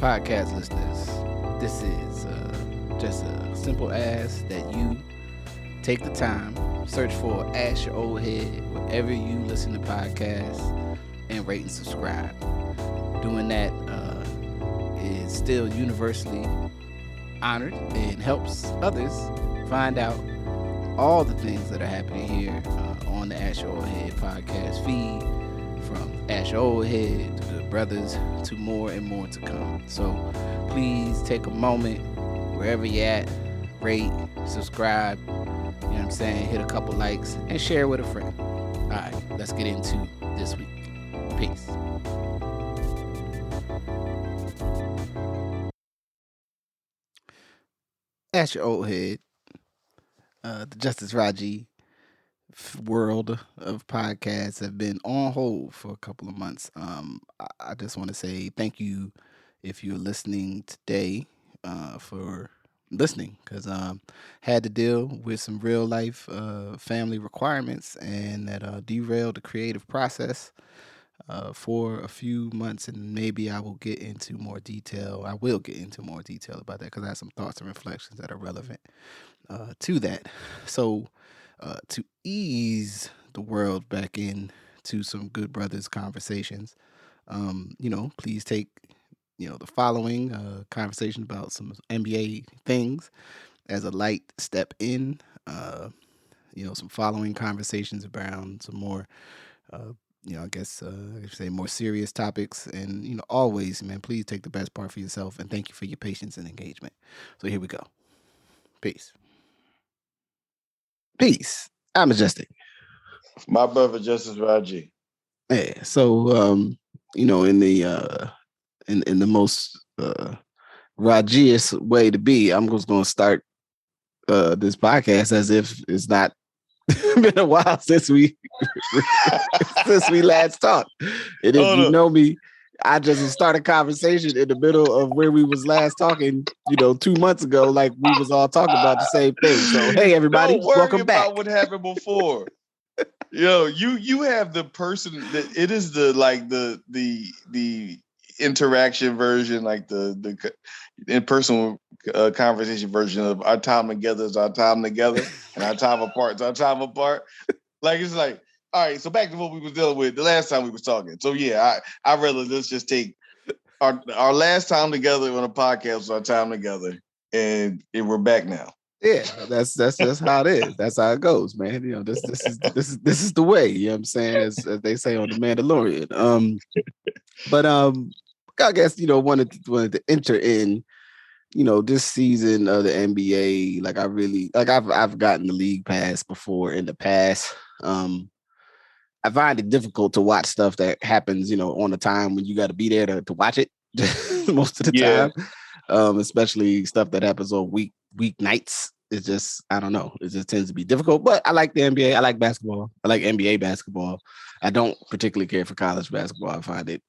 podcast listeners. This is just a simple ask that you take the time, search for Ask Your Old Head wherever you listen to podcasts, and rate and subscribe. Doing that is still universally honored and helps others find out all the things that are happening here on the Ask Your Old Head podcast feed, from Ask Your Old Head to Good Brothers to more and more to come. So please take a moment wherever you're at, rate, subscribe, you know what I'm saying, hit a couple likes, and share with a friend. All right, let's get into this week. Peace. Ask Your Old Head, the Justice Rajee world of podcasts have been on hold for a couple of months. I just want to say thank you if you're listening today for listening, because had to deal with some real life family requirements, and that derailed the creative process for a few months, and maybe I will get into more detail. I will get into more detail about that because I have some thoughts and reflections that are relevant to that. So to ease the world back in to some Good Brothers conversations, please take, the following conversation about some NBA things as a light step in. Some following conversations around some more, I guess I could say more serious topics. And, always, man, please take the best part for yourself. And thank you for your patience and engagement. So here we go. Peace. Peace. I'm Majestic. My brother, Justice Rajee. Yeah. So, in the in the most Rajee's way to be, I'm just going to start this podcast as if it's not been a while since we last talked. And if you know me, I just start a conversation in the middle of where we was last talking, 2 months ago, like we was all talking about the same thing. So hey, everybody, don't worry welcome back. About what happened before. You have the person that it is the interaction version, like the in-person conversation version of our time together is our time together and our time apart is our time apart. Like, it's like, all right, so back to what we was dealing with the last time we was talking. So yeah, I rather let's just take our last time together on a podcast was our time together, and we're back now. Yeah, that's how it is. That's how it goes, man. This is the way. You know what I'm saying, as they say on The Mandalorian. But I guess wanted to enter in, this season of the NBA. Like I really I've gotten the league pass before in the past. I find it difficult to watch stuff that happens, on the time when you got to be there to watch it most of the time. Especially stuff that happens on week nights. It's just, I don't know. It just tends to be difficult. But I like the NBA. I like basketball. I like NBA basketball. I don't particularly care for college basketball. I find it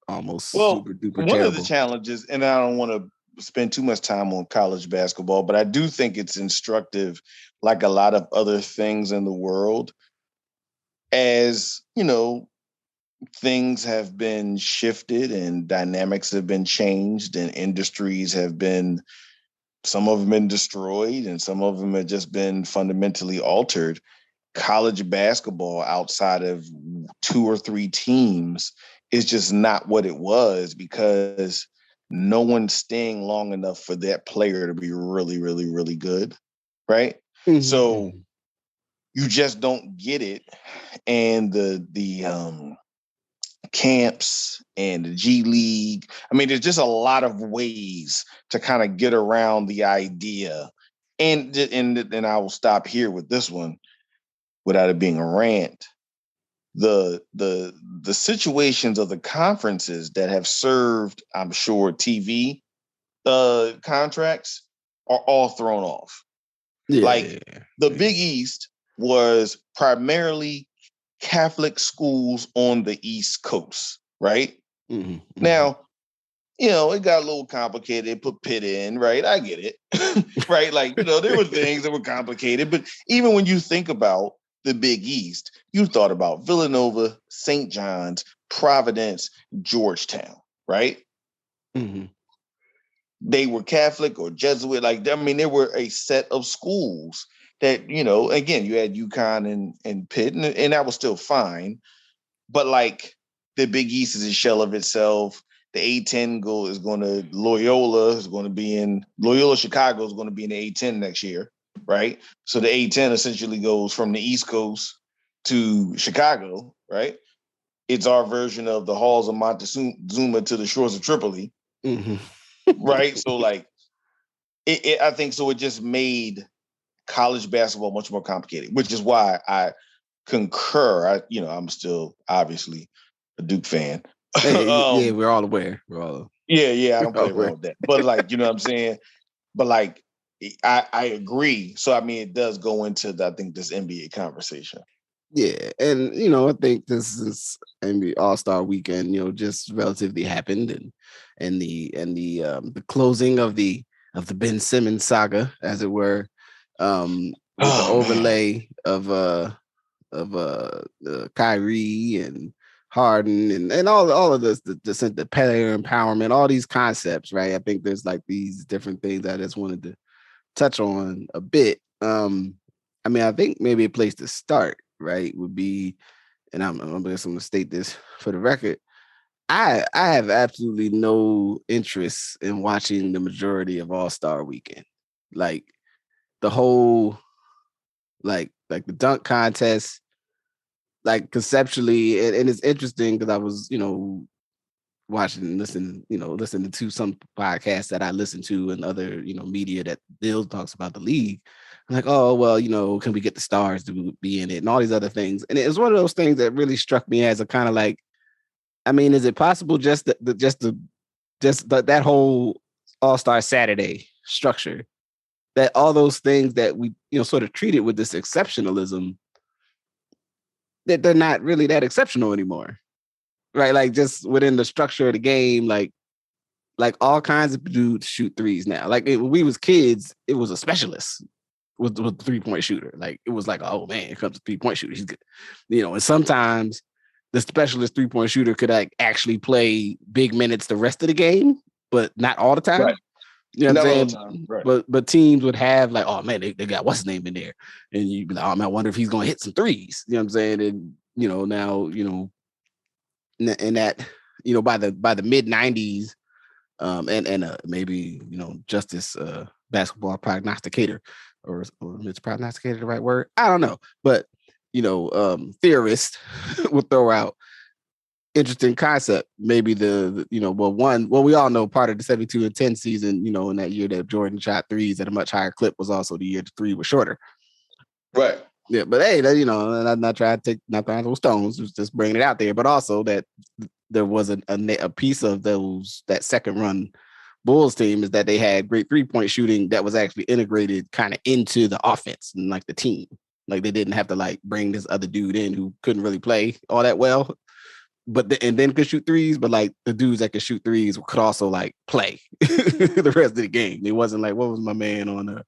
almost super duper one terrible. Of the challenges, and I don't want to spend too much time on college basketball, but I do think it's instructive, like a lot of other things in the world, as things have been shifted and dynamics have been changed and industries have been, some of them been destroyed and some of them have just been fundamentally altered. College basketball outside of 2 or 3 teams is just not what it was, because no one's staying long enough for that player to be really, really, really good. Right. Mm-hmm. So you just don't get it. And the camps and the G League. I mean, there's just a lot of ways to kind of get around the idea. And I will stop here with this one without it being a rant. The situations of the conferences that have served, I'm sure, TV contracts are all thrown off. Yeah. The Big East was primarily Catholic schools on the East Coast, right? Mm-hmm. Now, it got a little complicated. They put Pitt in, right? I get it, right? Like, there were things that were complicated, but even when you think about the Big East, you thought about Villanova, St. John's, Providence, Georgetown, right? Mm-hmm. they were Catholic or Jesuit. Like, I mean, there were a set of schools that, again, you had UConn and Pitt, and that was still fine. But like the Big East is a shell of itself. The A10 is going to Loyola is going to be in Loyola Chicago is going to be in the A10 next year, right? So the A10 essentially goes from the East Coast to Chicago, right? It's our version of the halls of Montezuma to the shores of Tripoli, right? So like, I think so. It just made college basketball much more complicated, which is why I concur. I'm still obviously a Duke fan. Hey, yeah, we're all aware. Yeah, I We're don't all play aware. around with that. But like, you know what I'm saying? But like, I agree. So I mean, it does go into I think this NBA conversation. Yeah, and I think this is NBA All-Star weekend. Just relatively happened, and the closing of the Ben Simmons saga, as it were, with the Oh man. overlay of Kyrie and Harden and all of this, the player empowerment, all these concepts, right? I think there's like these different things I just wanted to touch on a bit. I mean, I think maybe a place to start, right, would be, and I'm just going to state this for the record. I have absolutely no interest in watching the majority of All-Star Weekend. Like the whole, like the dunk contest, like conceptually, and it's interesting because I was, watching and listening to some podcasts that I listen to and other, media that Bill talks about the league. I'm like, oh, well, can we get the stars to be in it and all these other things? And it was one of those things that really struck me as a kind of like, I mean, is it possible that whole All-Star Saturday structure, that all those things that we, sort of treated with this exceptionalism, that they're not really that exceptional anymore, right? Like just within the structure of the game, like all kinds of dudes shoot threes now. Like when we was kids, it was a specialist with the 3-point shooter. Like it was like, oh man, here comes a 3-point shooter. He's good, And sometimes the specialist 3-point shooter could like actually play big minutes the rest of the game, but not all the time. Right. You know what I'm Not all the saying? time. Right. But teams would have like, oh man, they got what's his name in there, and you'd be like, oh man, I wonder if he's gonna hit some threes. You know what I'm saying? And now in that by the mid '90s, and maybe Justice basketball prognosticator, or is prognosticator the right word? I don't know, but theorists will throw out interesting concept. Maybe we all know part of the 72-10 season, in that year that Jordan shot threes at a much higher clip, was also the year the three was shorter. Right. Yeah, but hey, I'm not trying to take not throwing those stones, just bringing it out there. But also that there was a piece of that second run Bulls team is that they had great 3-point shooting that was actually integrated kind of into the offense and like the team. Like they didn't have to like bring this other dude in who couldn't really play all that well, and then could shoot threes. But like the dudes that could shoot threes could also like play the rest of the game. It wasn't like, what was my man on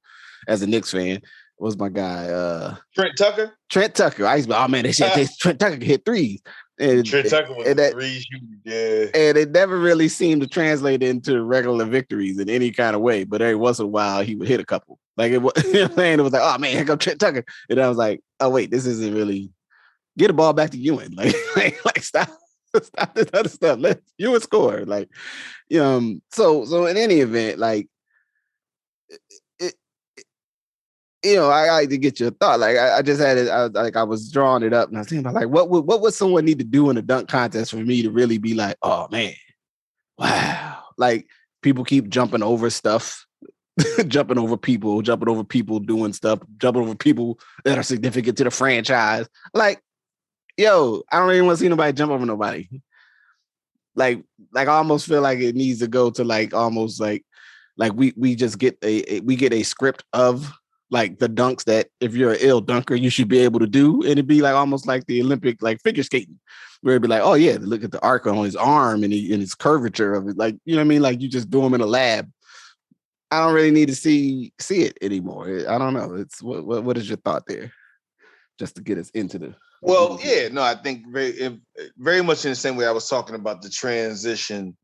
as a Knicks fan? What was my guy? Trent Tucker. Trent Tucker. I used to be, oh man, they said Trent Tucker could hit threes. Trent Tucker was a three shooter. Yeah. And it never really seemed to translate into regular victories in any kind of way. But every once in a while, he would hit a couple. Like it was, it was like, oh man, here comes Trent Tucker. And I was like, oh wait, this isn't really. Get the ball back to Ewan. Like stop this other stuff. Let Ewan score. Like, so in any event, like it, I like to get your thought. Like I just had it. I was drawing it up, and I was thinking about like what would someone need to do in a dunk contest for me to really be like, oh man, wow. Like people keep jumping over stuff, jumping over people doing stuff, jumping over people that are significant to the franchise. Like, yo, I don't even want to see nobody jump over nobody. Like I almost feel like it needs to go to like almost like we just get a script of like the dunks that if you're an ill dunker, you should be able to do. And it'd be like almost like the Olympic, like figure skating, where it'd be like, oh yeah, look at the arc on his arm and his curvature of it. Like, you know what I mean? Like you just do them in a lab. I don't really need to see it anymore. I don't know. It's what is your thought there? Just to get us into the. Well, yeah, no, I think very much in the same way I was talking about the transition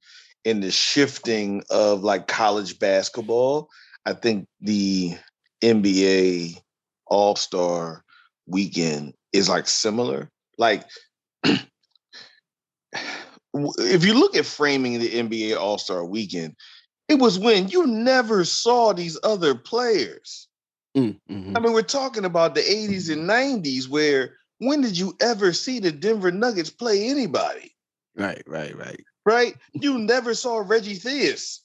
in the shifting of like college basketball, I think the NBA All-Star weekend is like similar. Like if you look at framing the NBA All-Star weekend, it was when you never saw these other players. Mm-hmm. I mean, we're talking about the 80s and 90s where when did you ever see the Denver Nuggets play anybody? Right. Right? You never saw Reggie Theus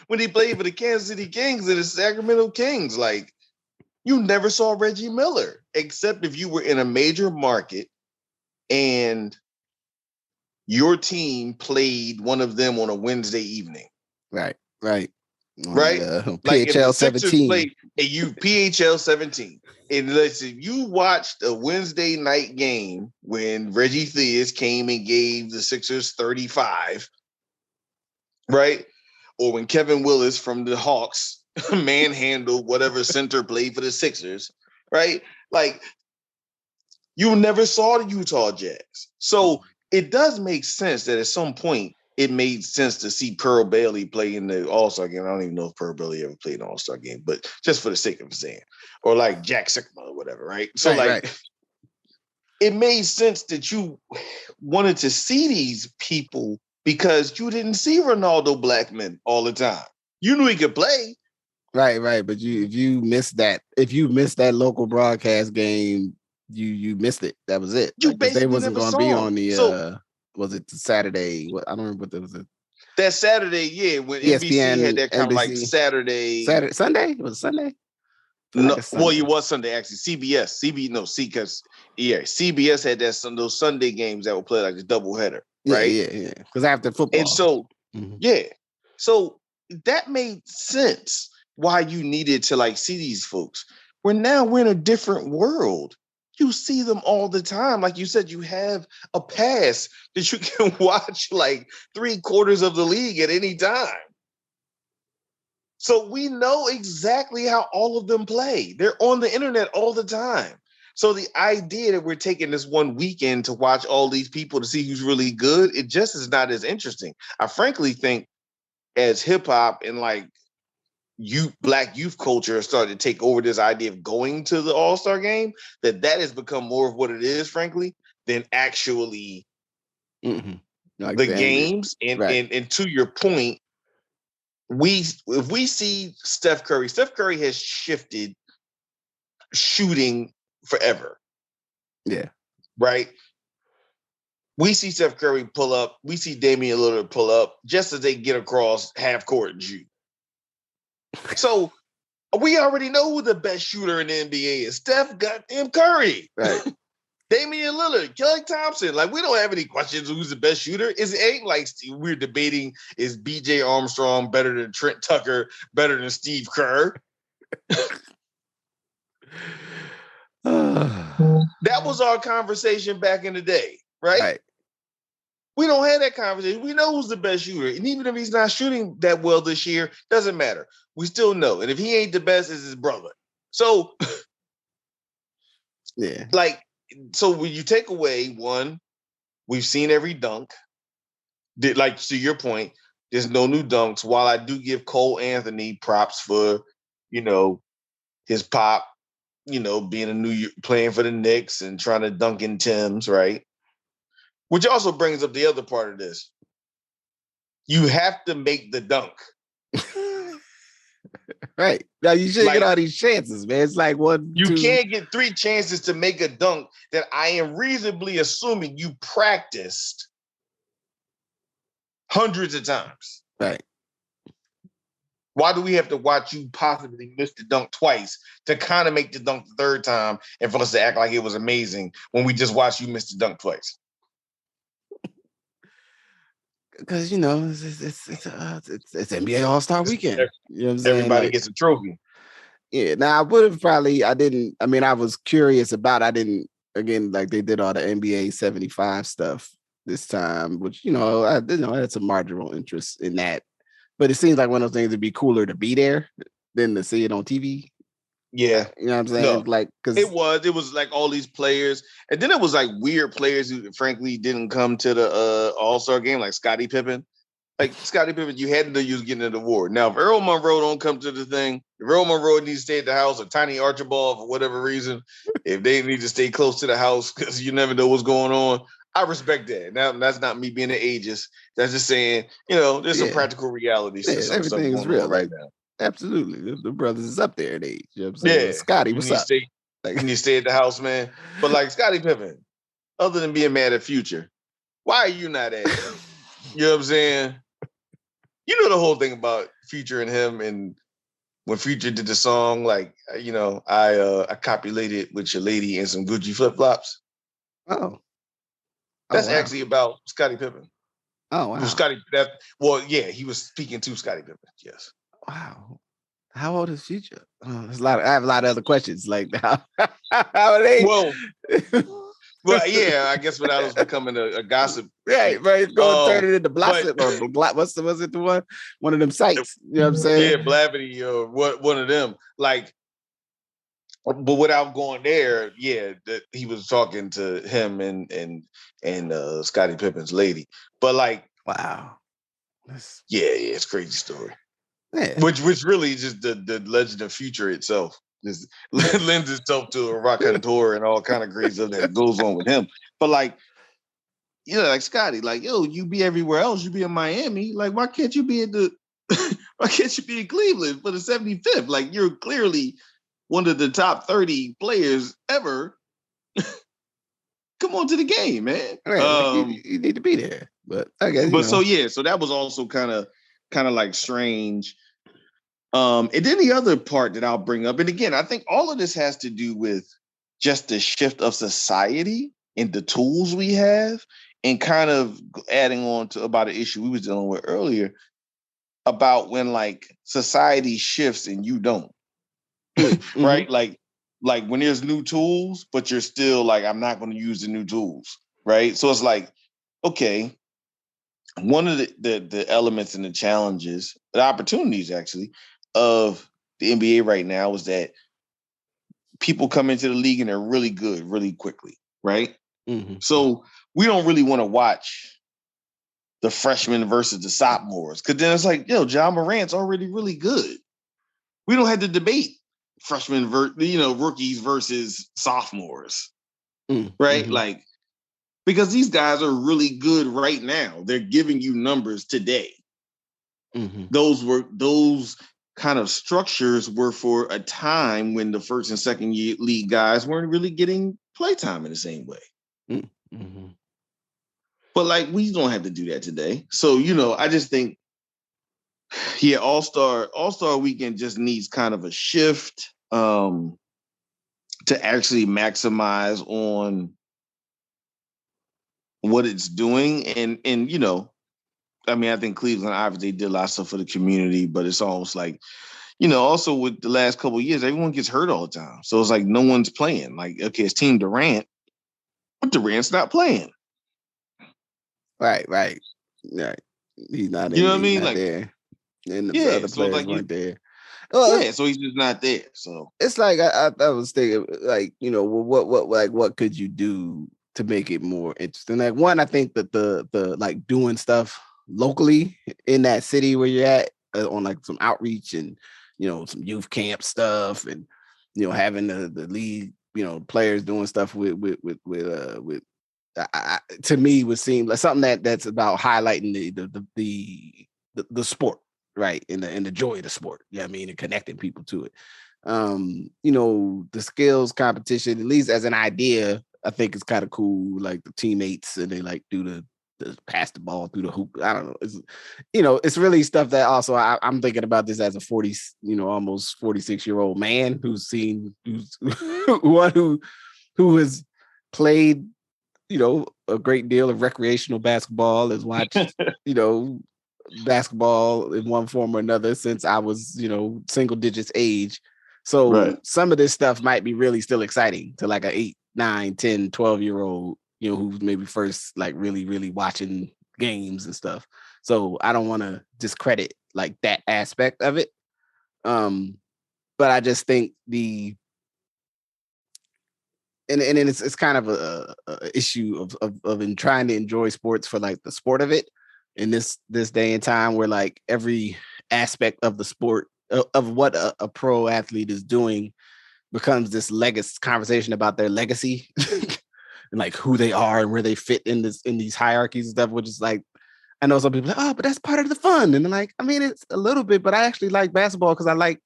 when he played for the Kansas City Kings and the Sacramento Kings. Like, you never saw Reggie Miller, except if you were in a major market and your team played one of them on a Wednesday evening. Right. On Right? the Like if the PHL Sixers 17. played and you PHL 17. And listen, you watched a Wednesday night game when Reggie Theus came and gave the Sixers 35, right? Or when Kevin Willis from the Hawks manhandled whatever center played for the Sixers, right? Like you never saw the Utah Jazz. So it does make sense that at some point it made sense to see Pearl Bailey play in the All-Star game. I don't even know if Pearl Bailey ever played an All-Star game, but just for the sake of saying, or like Jack Sikma or whatever, right? So Right. it made sense that you wanted to see these people because you didn't see Ronaldo Blackman all the time. You knew he could play. Right. But if you missed that local broadcast game, you missed it. That was it. You Like, because they basically wasn't never going to be saw him. on the So was it the Saturday? What, I don't remember what that was. that Saturday, yeah, when NBC had ESPN, that kind of like NBC. Saturday, Sunday? Was it Sunday? no, Like well, it was Sunday actually. Because CBS had those Sunday games that would play like a doubleheader, right? Yeah. Because after football, And so, so that made sense why you needed to like see these folks. We're in a different world. You see them all the time. Like you said, you have a pass that you can watch like 3/4 of the league at any time. So we know exactly how all of them play. They're on the internet all the time. So the idea that we're taking this one weekend to watch all these people to see who's really good, it just is not as interesting. I frankly think as hip hop and like black youth culture started to take over this idea of going to the All-Star game, that has become more of what it is, frankly, than actually like the games. And to your point, if we see Steph Curry has shifted shooting forever. Yeah. Right? We see Steph Curry pull up. We see Damian Lillard pull up just as they get across half court and shoot. So we already know who the best shooter in the NBA is. Steph goddamn Curry. Right. Damian Lillard, Kelly Thompson. Like, we don't have any questions who's the best shooter. It ain't like we're debating, is BJ Armstrong better than Trent Tucker, better than Steve Kerr? That was our conversation back in the day, right? We don't have that conversation. We know who's the best shooter. And even if he's not shooting that well this year, doesn't matter. We still know. And if he ain't the best, it's his brother. So, yeah. Like, so when you take away one, we've seen every dunk. Like, to your point, there's no new dunks. While I do give Cole Anthony props for, his pop, being playing for the Knicks and trying to dunk in Tim's, right? Which also brings up the other part of this. You have to make the dunk. Right. Now you shouldn't get all these chances, man. It's like you can't get 3 chances to make a dunk that I am reasonably assuming you practiced hundreds of times. Right. Why do we have to watch you possibly miss the dunk twice to kind of make the dunk the third time and for us to act like it was amazing when we just watched you miss the dunk twice? Because it's NBA All-Star weekend. You know what I'm saying? Everybody gets a trophy. Yeah. Now I would have probably. I was curious about. Again, like they did all the NBA 75 stuff this time, which I had some marginal interest in that. But it seems like one of those things would be cooler to be there than to see it on TV. Yeah. You know what I'm saying? No, because it was like all these players. And then it was like weird players who frankly didn't come to the All-Star game, like Scottie Pippen. Like Scottie Pippen, you had to know you was getting an award. Now, if Earl Monroe don't come to the thing, if Earl Monroe needs to stay at the house, or Tiny Archibald for whatever reason, if they need to stay close to the house because you never know what's going on, I respect that. Now, that's not me being an ageist. That's just saying, there's some practical realities to some stuff everything is going on real. right Like, now. absolutely, the brothers is up there in age. You know what I'm saying? Yeah, But Scotty, you what's need to up? stay. Like, You need to stay at the house, man. But like Scottie Pippen, other than being mad at Future, why are you not at him? You know what I'm saying? You know the whole thing about Future and him, and when Future did the song, like I copulated with your lady in some Gucci flip flops. oh That's wow, actually about Scottie Pippen. oh Well, wow, he was speaking to Scottie Pippen. Yes. wow. How old is Future? There's a lot. I have a lot of other questions. Like how are they? Well, well, yeah. I guess without us becoming a gossip Right, sheet. right. It's going to turn it into But Blossom or was it the one of them sites? You know what I'm saying? yeah, Blavity or one of them. Like, but without going there, yeah, he was talking to him and Scottie Pippen's lady. But like, Wow. yeah, it's a crazy story. Yeah. Which really just the legend of Future itself just lends itself to a rock and tour and all kind of crazy stuff that goes on with him. But like, like Scotty, like, yo, you be everywhere else. You be in Miami. Like, why can't you be in why can't you be in Cleveland for the 75th? Like, you're clearly one of the top 30 players ever. Come on to the game, man. Right, like you need to be there. But I guess so that was also kind of like strange. And then the other part that I'll bring up, and again, I think all of this has to do with just the shift of society and the tools we have, and kind of adding on to about an issue we was dealing with earlier about when like society shifts and you don't, mm-hmm. right? Like when there's new tools, but you're still like, I'm not going to use the new tools, right? So it's like, okay, one of the elements and the challenges, the opportunities actually of the NBA right now is that people come into the league and they're really good really quickly, right? Mm-hmm. So we don't really want to watch the freshmen versus the sophomores because then it's like, John Morant's already really good. We don't have to debate freshmen, rookies versus sophomores, right? Mm-hmm. Like, because these guys are really good right now. They're giving you numbers today. Mm-hmm. Those kind of structures were for a time when the first and second year league guys weren't really getting playtime in the same way. Mm-hmm. But like, we don't have to do that today. So, I just think, yeah, All-Star weekend just needs kind of a shift to actually maximize on what it's doing. And I mean, I think Cleveland obviously did a lot of stuff for the community, but it's almost like, also with the last couple of years, everyone gets hurt all the time. So it's like no one's playing. Like, okay, it's Team Durant, but Durant's not playing. Right. He's not You know what I he's mean? not Like, there. And the yeah, other so players like weren't there. Well, so he's just not there. So it's like I was thinking, like, what could you do to make it more interesting? Like, one, I think that the like doing stuff locally in that city where you're at on like some outreach and some youth camp stuff and having the league players doing stuff with to me would seem like something that's about highlighting the sport, right, and the joy of the sport. You know what I mean, and connecting people to it. The skills competition, at least as an idea, I think it's kind of cool. Like the teammates and they like do the pass the ball through the hoop. I don't know. It's really stuff that also I'm thinking about this as a 40, almost 46-year-old man who's one who has played, a great deal of recreational basketball, has watched, basketball in one form or another since I was, single digits age. So right. some of this stuff might be really still exciting to like a 8, 9, 10, 12-year-old, who's maybe first like really, really watching games and stuff. So I don't want to discredit like that aspect of it. But I just think and it's kind of a issue of in trying to enjoy sports for like the sport of it. in this day and time where like every aspect of the sport of what a pro athlete is doing becomes this legacy conversation about their legacy and like who they are and where they fit in these hierarchies and stuff, which is like I know some people are like, oh, but that's part of the fun. And they're like, I mean, it's a little bit, but I actually like basketball because I like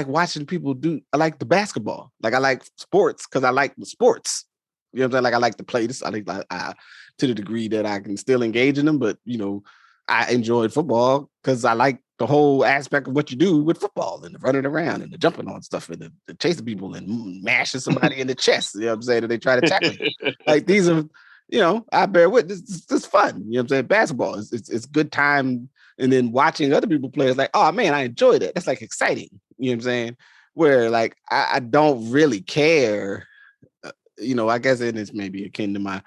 watching people do. I like the basketball. Like I like sports because I like the sports. You know what I'm saying? Like I like to play this. I think to the degree that I can still engage in them, but you know, I enjoyed football because I like the whole aspect of what you do with football and the running around and the jumping on stuff and the chasing people and mashing somebody in the chest. You know what I'm saying? And they try to tackle you. Like these are, you know, I bear witness. It's fun. You know what I'm saying? Basketball it's good time. And then watching other people play is like, oh man, I enjoyed it. That's like exciting. You know what I'm saying? Where like I don't really care. You know, I guess it is maybe akin to my,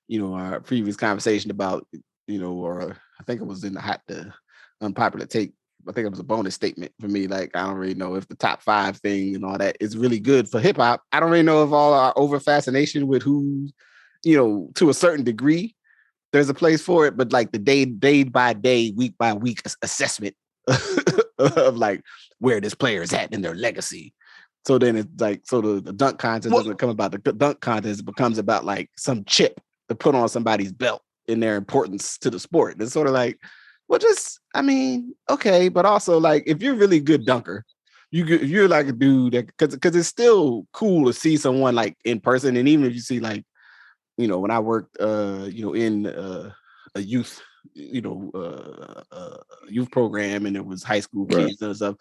you know, our previous conversation about, you know, or I think it was in the unpopular take. I think it was a bonus statement for me. Like, I don't really know if the top 5 thing and all that is really good for hip hop. I don't really know if all our over fascination with who, you know, to a certain degree, there's a place for it, but like the day by day, week by week assessment of like where this player is at in their legacy. So then it's like, so the dunk contest doesn't come about the dunk contest, it becomes about like some chip to put on somebody's belt in their importance to the sport. It's sort of like, well, just, I mean, okay, but also like if you're a really good dunker, you're like a dude that because it's still cool to see someone like in person, and even if you see like, you know, when I worked, you know, in a youth, you know, youth program, and it was high school kids and stuff,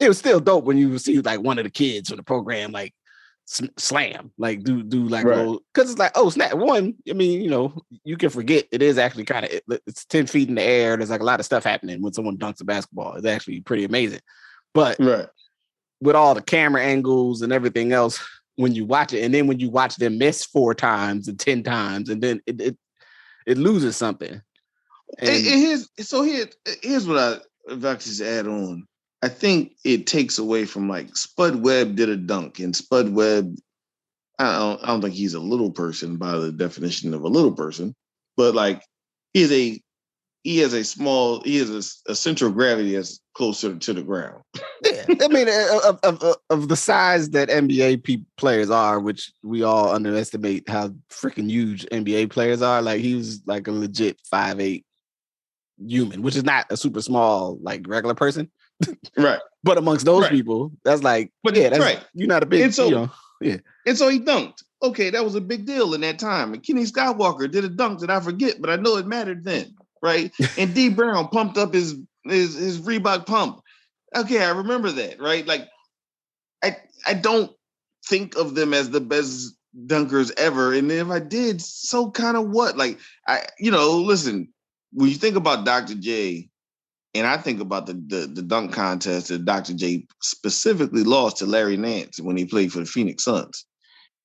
it was still dope when you would see like one of the kids from the program like slam, like do like a little, because it's like, oh snap, one, I mean, you know, you can forget it is actually kind of, it's 10 feet in the air. There's like a lot of stuff happening when someone dunks a basketball. It's actually pretty amazing. But with all the camera angles and everything else, when you watch it, and then when you watch them miss 4 times and 10 times, and then it loses something. And here's what if I could just add on. I think it takes away from like Spud Webb did a dunk, and Spud Webb, I don't think he's a little person by the definition of a little person, but like he has a central gravity that's closer to the ground. Yeah, I mean, of the size that NBA players are, which we all underestimate how freaking huge NBA players are. Like he was like a legit 5'8" human, which is not a super small like regular person, right? But amongst those people, that's like, but yeah, that's right. You're not a big, you know, yeah. And so he dunked. Okay, that was a big deal in that time. And Kenny Skywalker did a dunk that I forget, but I know it mattered then, right? And D Brown pumped up his Reebok pump. Okay, I remember that, right? Like, I don't think of them as the best dunkers ever. And if I did, so kind of what? Like, listen, when you think about Dr. J, and I think about the dunk contest that Dr. J specifically lost to Larry Nance when he played for the Phoenix Suns.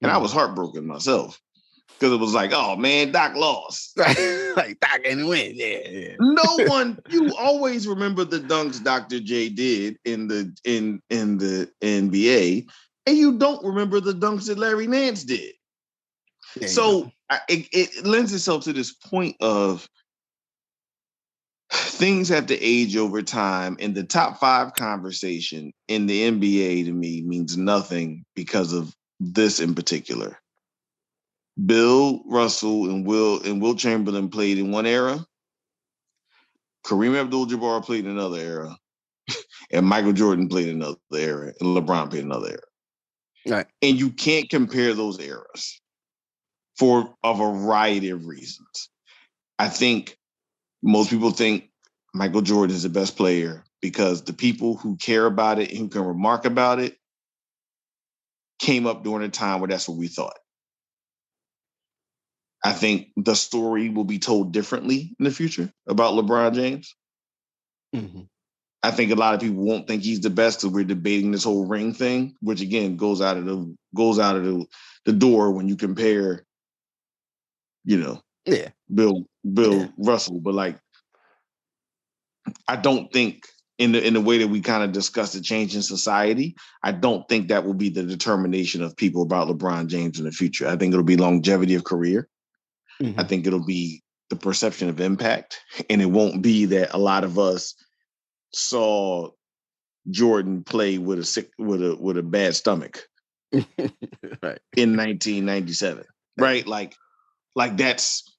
And I was heartbroken myself. Because it was like, oh man, Doc lost. Like Doc didn't win. Yeah. No one, you always remember the dunks Dr. J did in the NBA, and you don't remember the dunks that Larry Nance did. Yeah, so it lends itself to this point of things have to age over time, and the top 5 conversation in the NBA to me means nothing because of this in particular. Bill Russell and Will Chamberlain played in one era. Kareem Abdul-Jabbar played in another era. And Michael Jordan played in another era. And LeBron played in another era. Right. And you can't compare those eras for a variety of reasons. I think most people think Michael Jordan is the best player because the people who care about it and who can remark about it came up during a time where that's what we thought. I think the story will be told differently in the future about LeBron James. Mm-hmm. I think a lot of people won't think he's the best because we're debating this whole ring thing, which again goes out of the door when you compare, Bill Russell. But like, I don't think in the way that we kind of discuss the change in society, I don't think that will be the determination of people about LeBron James in the future. I think it'll be longevity of career. Mm-hmm. I think it'll be the perception of impact, and it won't be that a lot of us saw Jordan play with a bad stomach right. in 1997, right? Like that's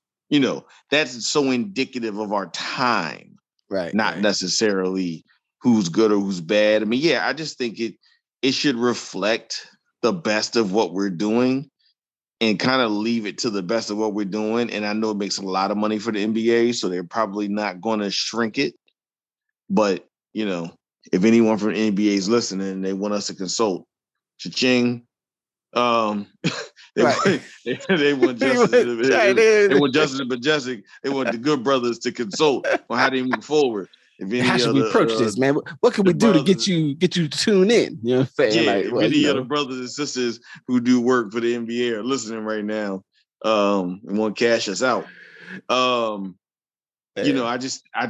that's so indicative of our time, Right. not necessarily who's good or who's bad. I mean, yeah, I just think it should reflect the best of what we're doing and kind of leave it to the best of what we're doing. And I know it makes a lot of money for the NBA, so they're probably not going to shrink it. But, if anyone from the NBA is listening and they want us to consult, cha-ching. They Right. want they want Justice they want Justice and Majestic. They want the good brothers to consult on how they move forward. If How any should of we approach this, man? What can we the do to brothers, get you to tune in? You know what I'm saying? Like, if well, any of the brothers and sisters who do work for the NBA are listening right now, and want to cash us out, I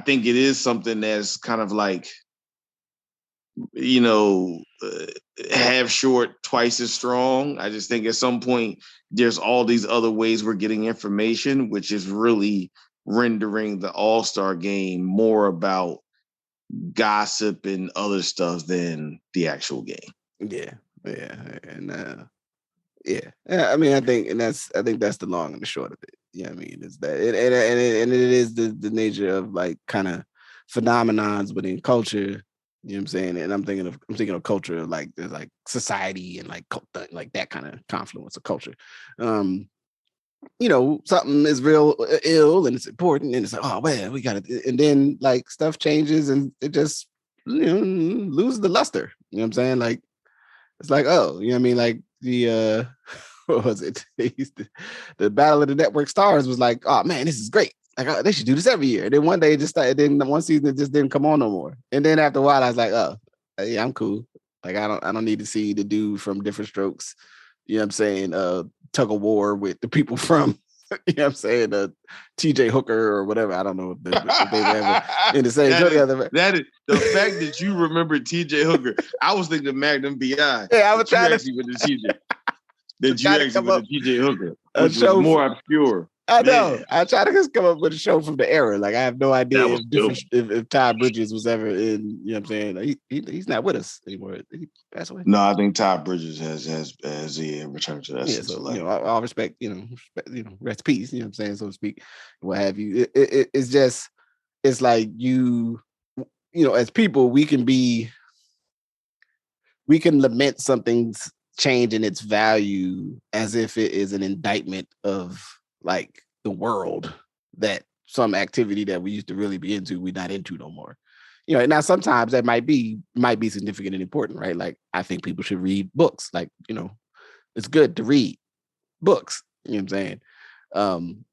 think it is something that's kind of like, half short, twice as strong. I just think at some point there's all these other ways we're getting information, which is really rendering the All-Star game more about gossip and other stuff than the actual game. Yeah. And yeah. I mean, I think that's the long and the short of it. You know what I mean? It's that, and it is the nature of like kind of phenomenons within culture. You know what I'm saying? And I'm thinking of culture like there's like society and like like that kind of confluence of culture. Something is real ill and it's important and it's like, oh well, we got it. And then like stuff changes and it just loses the luster. You know what I'm saying? Like it's like, oh, you know what I mean? Like the what was it? The Battle of the Network Stars was like, oh man, this is great. Like they should do this every year. And then one day it just started. Then one season it just didn't come on no more. And then after a while, I was like, oh, yeah, I'm cool. Like I don't need to see the dude from Different Strokes. You know what I'm saying? Tug of war with the people from. You know what I'm saying? TJ Hooker or whatever. I don't know if they were ever in the same show together. That is the fact that you remember TJ Hooker. I was thinking Magnum BI. Yeah, I was trying to. Actually with the TJ. That you actually with the TJ Hooker, which was more obscure. I know. Man. I try to just come up with a show from the era. Like I have no idea if Ty Bridges was ever in. You know what I'm saying? Like, he's not with us anymore. He passed away. No, I think Ty Bridges has returned to that. Yeah, so all respect. Rest peace. You know what I'm saying, so to speak. What have you? It's just it's like as people we can lament something's change in its value as if it is an indictment of like the world, that some activity that we used to really be into, we're not into no more. Now sometimes that might be significant and important, right? Like I think people should read books. Like, it's good to read books. You know what I'm saying?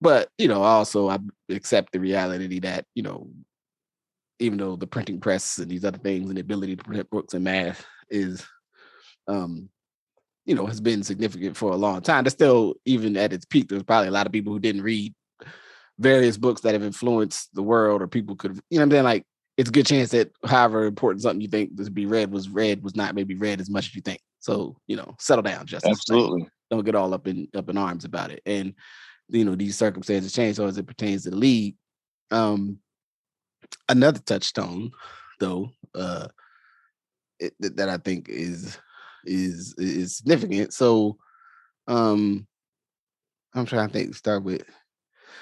But also I accept the reality that, even though the printing press and these other things and the ability to print books and math is has been significant for a long time. There's still, even at its peak, there's probably a lot of people who didn't read various books that have influenced the world, or people could, like it's a good chance that however important something you think to be read was not maybe read as much as you think. So, settle down, Justice. Absolutely. Like, don't get all up in arms about it. And, these circumstances change. So as it pertains to the league, another touchstone though, that I think is significant. So I'm trying to think.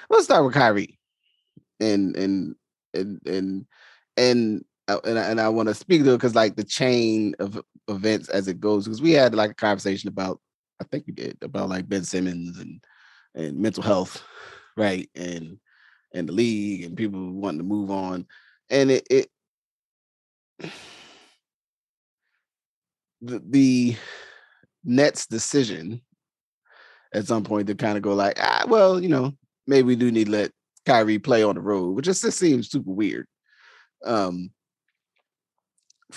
Let's start with Kyrie, and I want to speak to it because like the chain of events as it goes, because we had like a conversation about, I think we did, about like Ben Simmons and mental health, right, and the league and people wanting to move on, and the Nets' decision at some point to kind of go like, well, maybe we do need to let Kyrie play on the road, which just seems super weird. For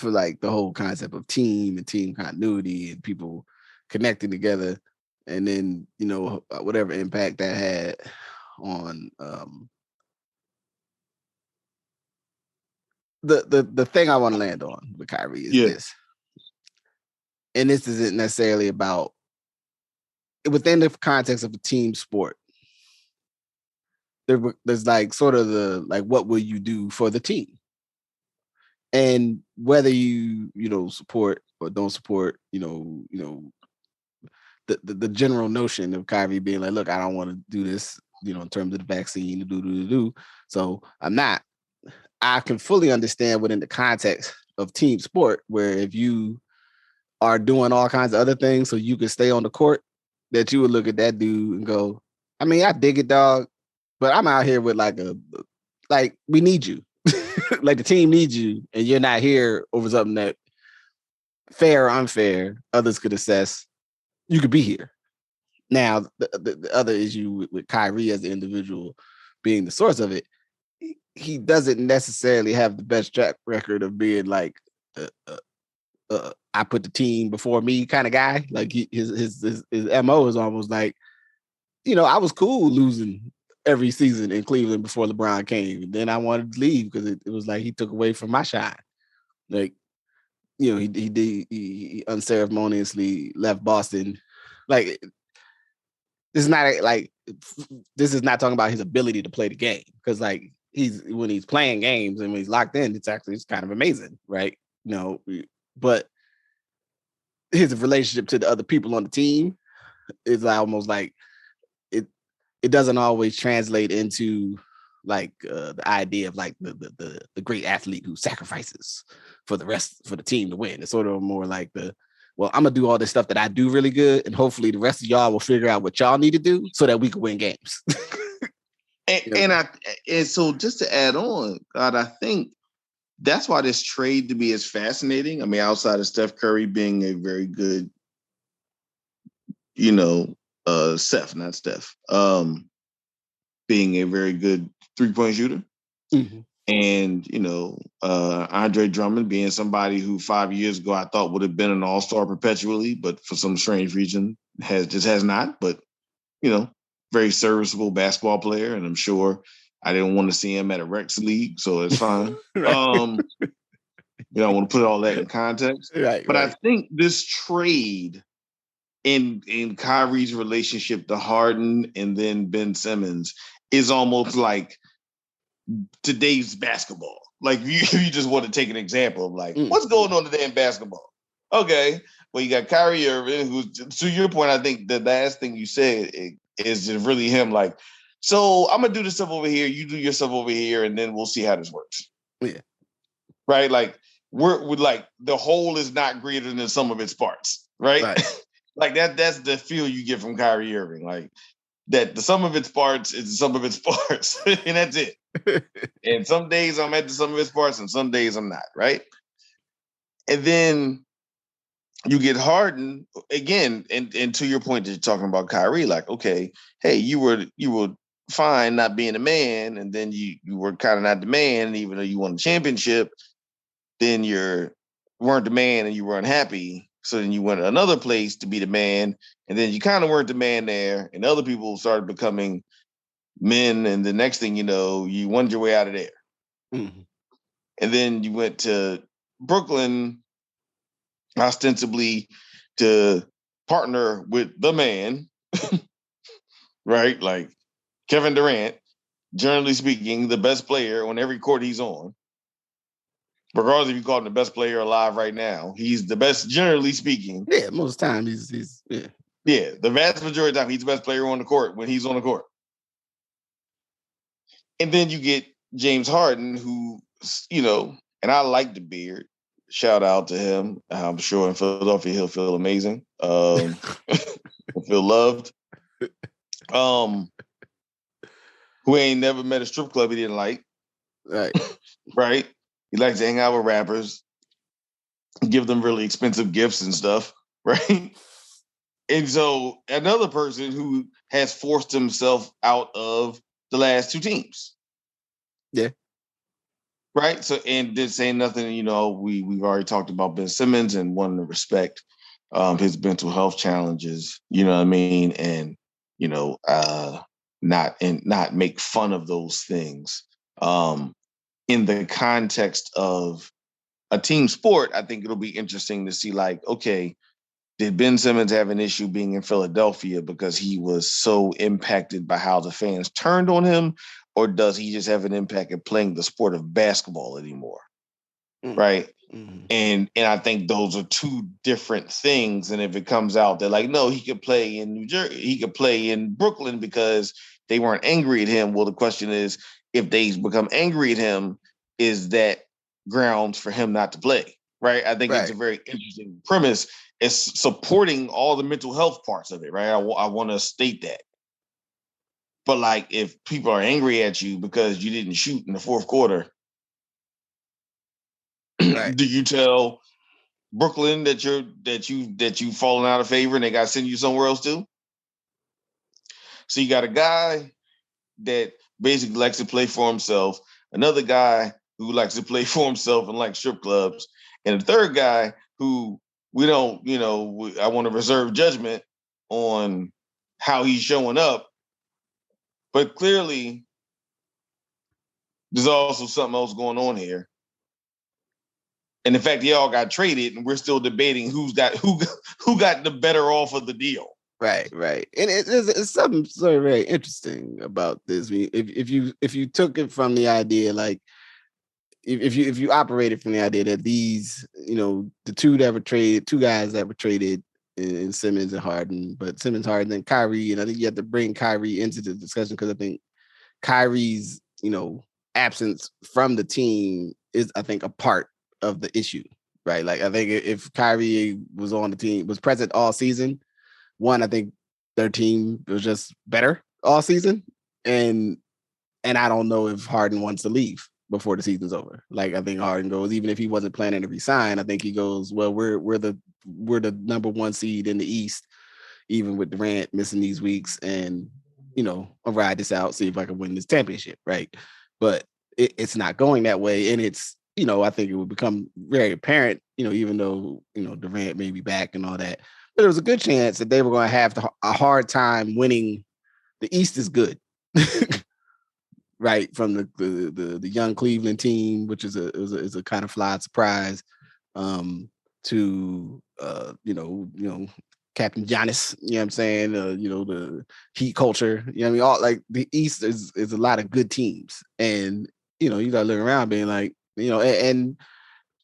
like the whole concept of team and team continuity and people connecting together, and then whatever impact that had on the thing I want to land on with Kyrie is this, and this isn't necessarily about within the context of a team sport. there's like sort of the like what will you do for the team, and whether you support or don't support the general notion of Kyrie being like, look, I don't want to do this, in terms of the vaccine, do. So I'm not. I can fully understand within the context of team sport, where if you are doing all kinds of other things so you can stay on the court, that you would look at that dude and go, I mean, I dig it, dog, but I'm out here with like we need you. Like the team needs you, and you're not here over something that, fair or unfair, others could assess. You could be here. Now, the other issue with Kyrie as the individual being the source of it, he doesn't necessarily have the best track record of being like I put the team before me kind of guy. Like his MO is almost like, I was cool losing every season in Cleveland before LeBron came. And then I wanted to leave because it was like he took away from my shine. Like, he unceremoniously left Boston. Like, this is not like this is not talking about his ability to play the game, because like when he's playing games and when he's locked in, it's kind of amazing, right? But his relationship to the other people on the team is almost like it. It doesn't always translate into like the idea of like the great athlete who sacrifices for the team to win. It's sort of more like well, I'm gonna do all this stuff that I do really good, and hopefully the rest of y'all will figure out what y'all need to do so that we can win games. And so just to add on, God, I think that's why this trade to me is fascinating. I mean, outside of Steph Curry being a very good, Steph, not Steph, being a very good 3-point shooter. Mm-hmm. And, Andre Drummond being somebody who 5 years ago I thought would have been an all-star perpetually, but for some strange reason has not. But, very serviceable basketball player. And I'm sure I didn't want to see him at a Rex League, so it's fine. Right. I want to put all that in context. Right. But I think this trade in Kyrie's relationship to Harden and then Ben Simmons is almost like today's basketball. Like you just want to take an example of like, what's going on today in basketball? Okay, well, you got Kyrie Irving, who's, to your point, I think the last thing you said is just really him like, so I'm going to do this stuff over here, you do your stuff over here, and then we'll see how this works. Yeah. Right? Like, we're like, the whole is not greater than the sum of its parts, right? Like that's the feel you get from Kyrie Irving. Like, that the sum of its parts is the sum of its parts, and that's it. And some days I'm at the sum of its parts, and some days I'm not, right? And then you get Harden again, and to your point that you're talking about Kyrie, like, okay, hey, you were fine not being a man, and then you were kind of not the man, even though you won the championship. Then you weren't the man, and you were unhappy. So then you went to another place to be the man, and then you kind of weren't the man there, and other people started becoming men, and the next thing you know, you won your way out of there. Mm-hmm. And then you went to Brooklyn, ostensibly to partner with the man, right? Like Kevin Durant, generally speaking, the best player on every court he's on. Regardless if you call him the best player alive right now, he's the best, generally speaking. Yeah, most times he's yeah. Yeah, the vast majority of the time, he's the best player on the court when he's on the court. And then you get James Harden, who, and I like the beard. Shout out to him. I'm sure in Philadelphia he'll feel amazing. He'll feel loved. Who ain't never met a strip club he didn't like. Right. Right? He likes to hang out with rappers, give them really expensive gifts and stuff, right? And so another person who has forced himself out of the last two teams. Yeah. Right. So, and this ain't nothing, we've already talked about Ben Simmons and wanting to respect his mental health challenges, you know what I mean? And, not make fun of those things. In the context of a team sport, I think it'll be interesting to see, like, okay, did Ben Simmons have an issue being in Philadelphia because he was so impacted by how the fans turned on him? or does he just have an impact in playing the sport of basketball anymore? Mm. Right. Mm. And I think those are two different things. And if it comes out that like, no, he could play in New Jersey, he could play in Brooklyn because they weren't angry at him. Well, the question is, if they become angry at him, is that grounds for him not to play? Right. I think it's a Right. very interesting premise. It's supporting all the mental health parts of it. Right. I want to state that. But like, if people are angry at you because you didn't shoot in the fourth quarter, Right. do you tell Brooklyn that you've fallen out of favor and they got to send you somewhere else too? So you got a guy that basically likes to play for himself, another guy who likes to play for himself and like strip clubs, and a third guy who we don't, I want to reserve judgment on how he's showing up, but clearly there's also something else going on here. And in fact, they all got traded, and we're still debating who got the better off of the deal. Right, right, and it's something sort of very interesting about this. If you took it from the idea, like if you operated from the idea that these, the two guys that were traded in Simmons and Harden, but Simmons, Harden, and Kyrie, and I think you have to bring Kyrie into the discussion because I think Kyrie's, absence from the team is, I think, a part of the issue, right? Like I think if Kyrie was on the team, was present all season, one, I think their team was just better all season, and I don't know if Harden wants to leave before the season's over. Like I think Harden goes, even if he wasn't planning to resign, I think he goes, well, we're the number one seed in the East, even with Durant missing these weeks, and I'll ride this out, see if I can win this championship, right? But it's not going that way, and it's I think it would become very apparent, even though Durant may be back and all that, but there was a good chance that they were going to have a hard time winning. The East is good. Right, from the young Cleveland team, which is a kind of fly surprise, to Captain Giannis, what I'm saying, the Heat culture, I mean, all like the East is a lot of good teams, and you gotta look around being like, and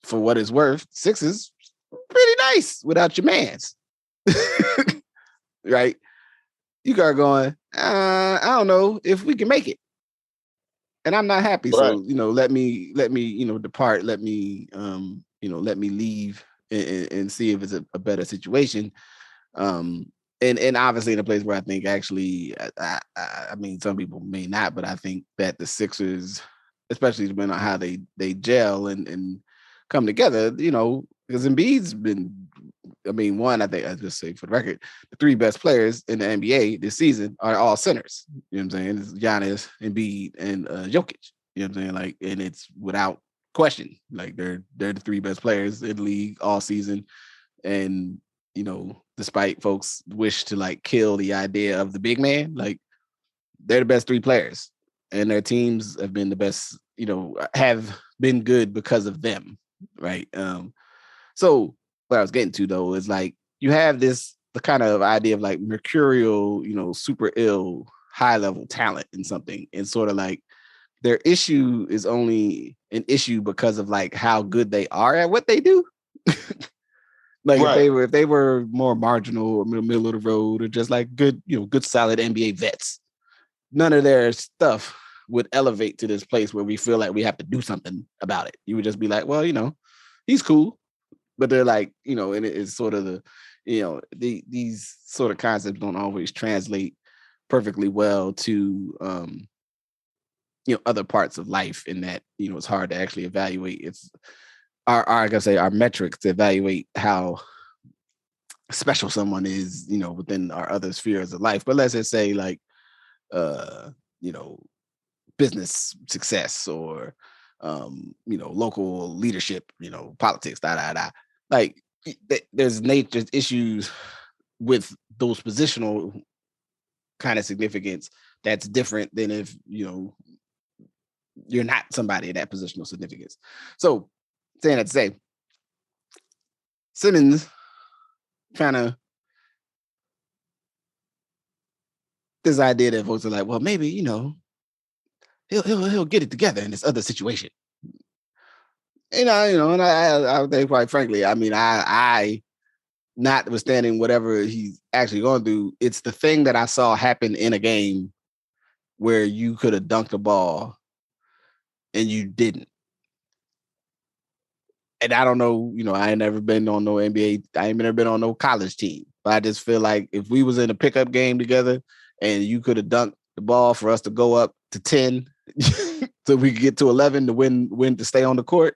for what it's worth, Sixers pretty nice without your mans, right? You got going, I don't know if we can make it, and I'm not happy. Right. So let me depart. Let me let me leave and see if it's a better situation. Um, and obviously in a place where I think actually, I mean, some people may not, but I think that the Sixers, especially depending on how they gel and come together, because Embiid's been, I mean, one, I think I just say for the record, the three best players in the NBA this season are all centers. You know what I'm saying? It's Giannis, Embiid, and Jokic. You know what I'm saying? Like, and it's without question. Like they're the three best players in the league all season. And despite folks wish to like kill the idea of the big man, like they're the best three players, and their teams have been the best. Have been good because of them, right? So what I was getting to though is like you have the kind of idea of like mercurial, super ill, high level talent in something, and sort of like their issue is only an issue because of like how good they are at what they do. Like Right. if they were more marginal or middle of the road or just like good, good solid NBA vets, none of their stuff would elevate to this place where we feel like we have to do something about it. You would just be like, well, he's cool. But they're like, and it's sort of these sort of concepts don't always translate perfectly well to other parts of life, in that it's hard to actually evaluate. It's our I gotta say our metrics to evaluate how special someone is, within our other spheres of life. But let's just say like uh, you know, business success or local leadership, politics, da da da. Like there's nature's issues with those positional kind of significance that's different than if you're not somebody in that positional significance. So saying that to say, Simmons kind of this idea that folks are like, well, maybe he'll get it together in this other situation. And and I think quite frankly, I mean, I notwithstanding whatever he's actually going to do, it's the thing that I saw happen in a game where you could have dunked the ball and you didn't. And I don't know, I ain't never been on no NBA. I ain't never been on no college team. But I just feel like if we was in a pickup game together and you could have dunked the ball for us to go up to 10 so we could get to 11 to win to stay on the court,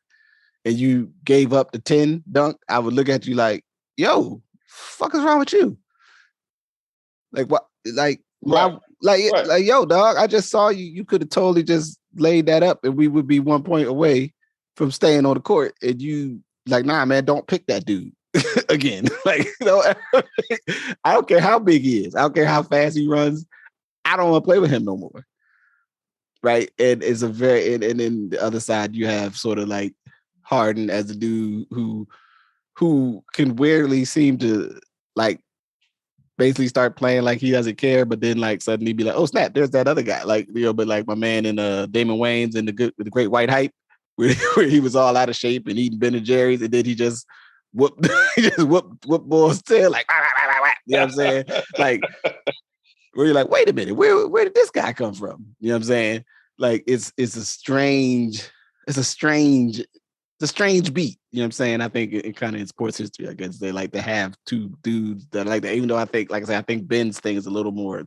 and you gave up the 10 dunk, I would look at you like, yo, fuck is wrong with you? Like what? Like why? Like yo, dog. I just saw you. You could have totally just laid that up, and we would be 1 point away from staying on the court. And you like, nah, man, don't pick that dude again. Like, I don't care how big he is. I don't care how fast he runs. I don't want to play with him no more. Right. And it's a very and then the other side, you have sort of like Harden as a dude who can weirdly seem to like basically start playing like he doesn't care, but then like suddenly be like, oh snap, there's that other guy. Like, but like my man in Damon Wayans and the Great White Hype, where he was all out of shape and eating Ben and Jerry's, and then he just whooped Bull's tail, like, you know what I'm saying? Like, where you're like, wait a minute, where did this guy come from? You know what I'm saying? Like, it's a strange beat. You know what I'm saying? I think it kind of in sports history, I guess they like to have two dudes that like that. Even though I think, like I said, I think Ben's thing is a little more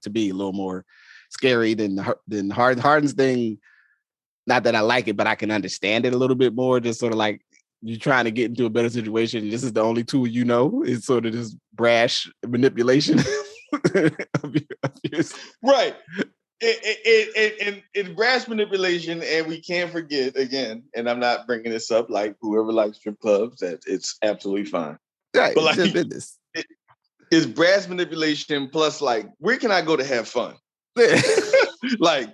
scary than Harden's thing. Not that I like it, but I can understand it a little bit more. Just sort of like you're trying to get into a better situation. This is the only tool you know. It's sort of this brash manipulation of yours. Right. It's brash manipulation, and we can't forget again. And I'm not bringing this up like whoever likes strip clubs, that it's absolutely fine. Right, but like business. It's brash manipulation plus like where can I go to have fun? Like,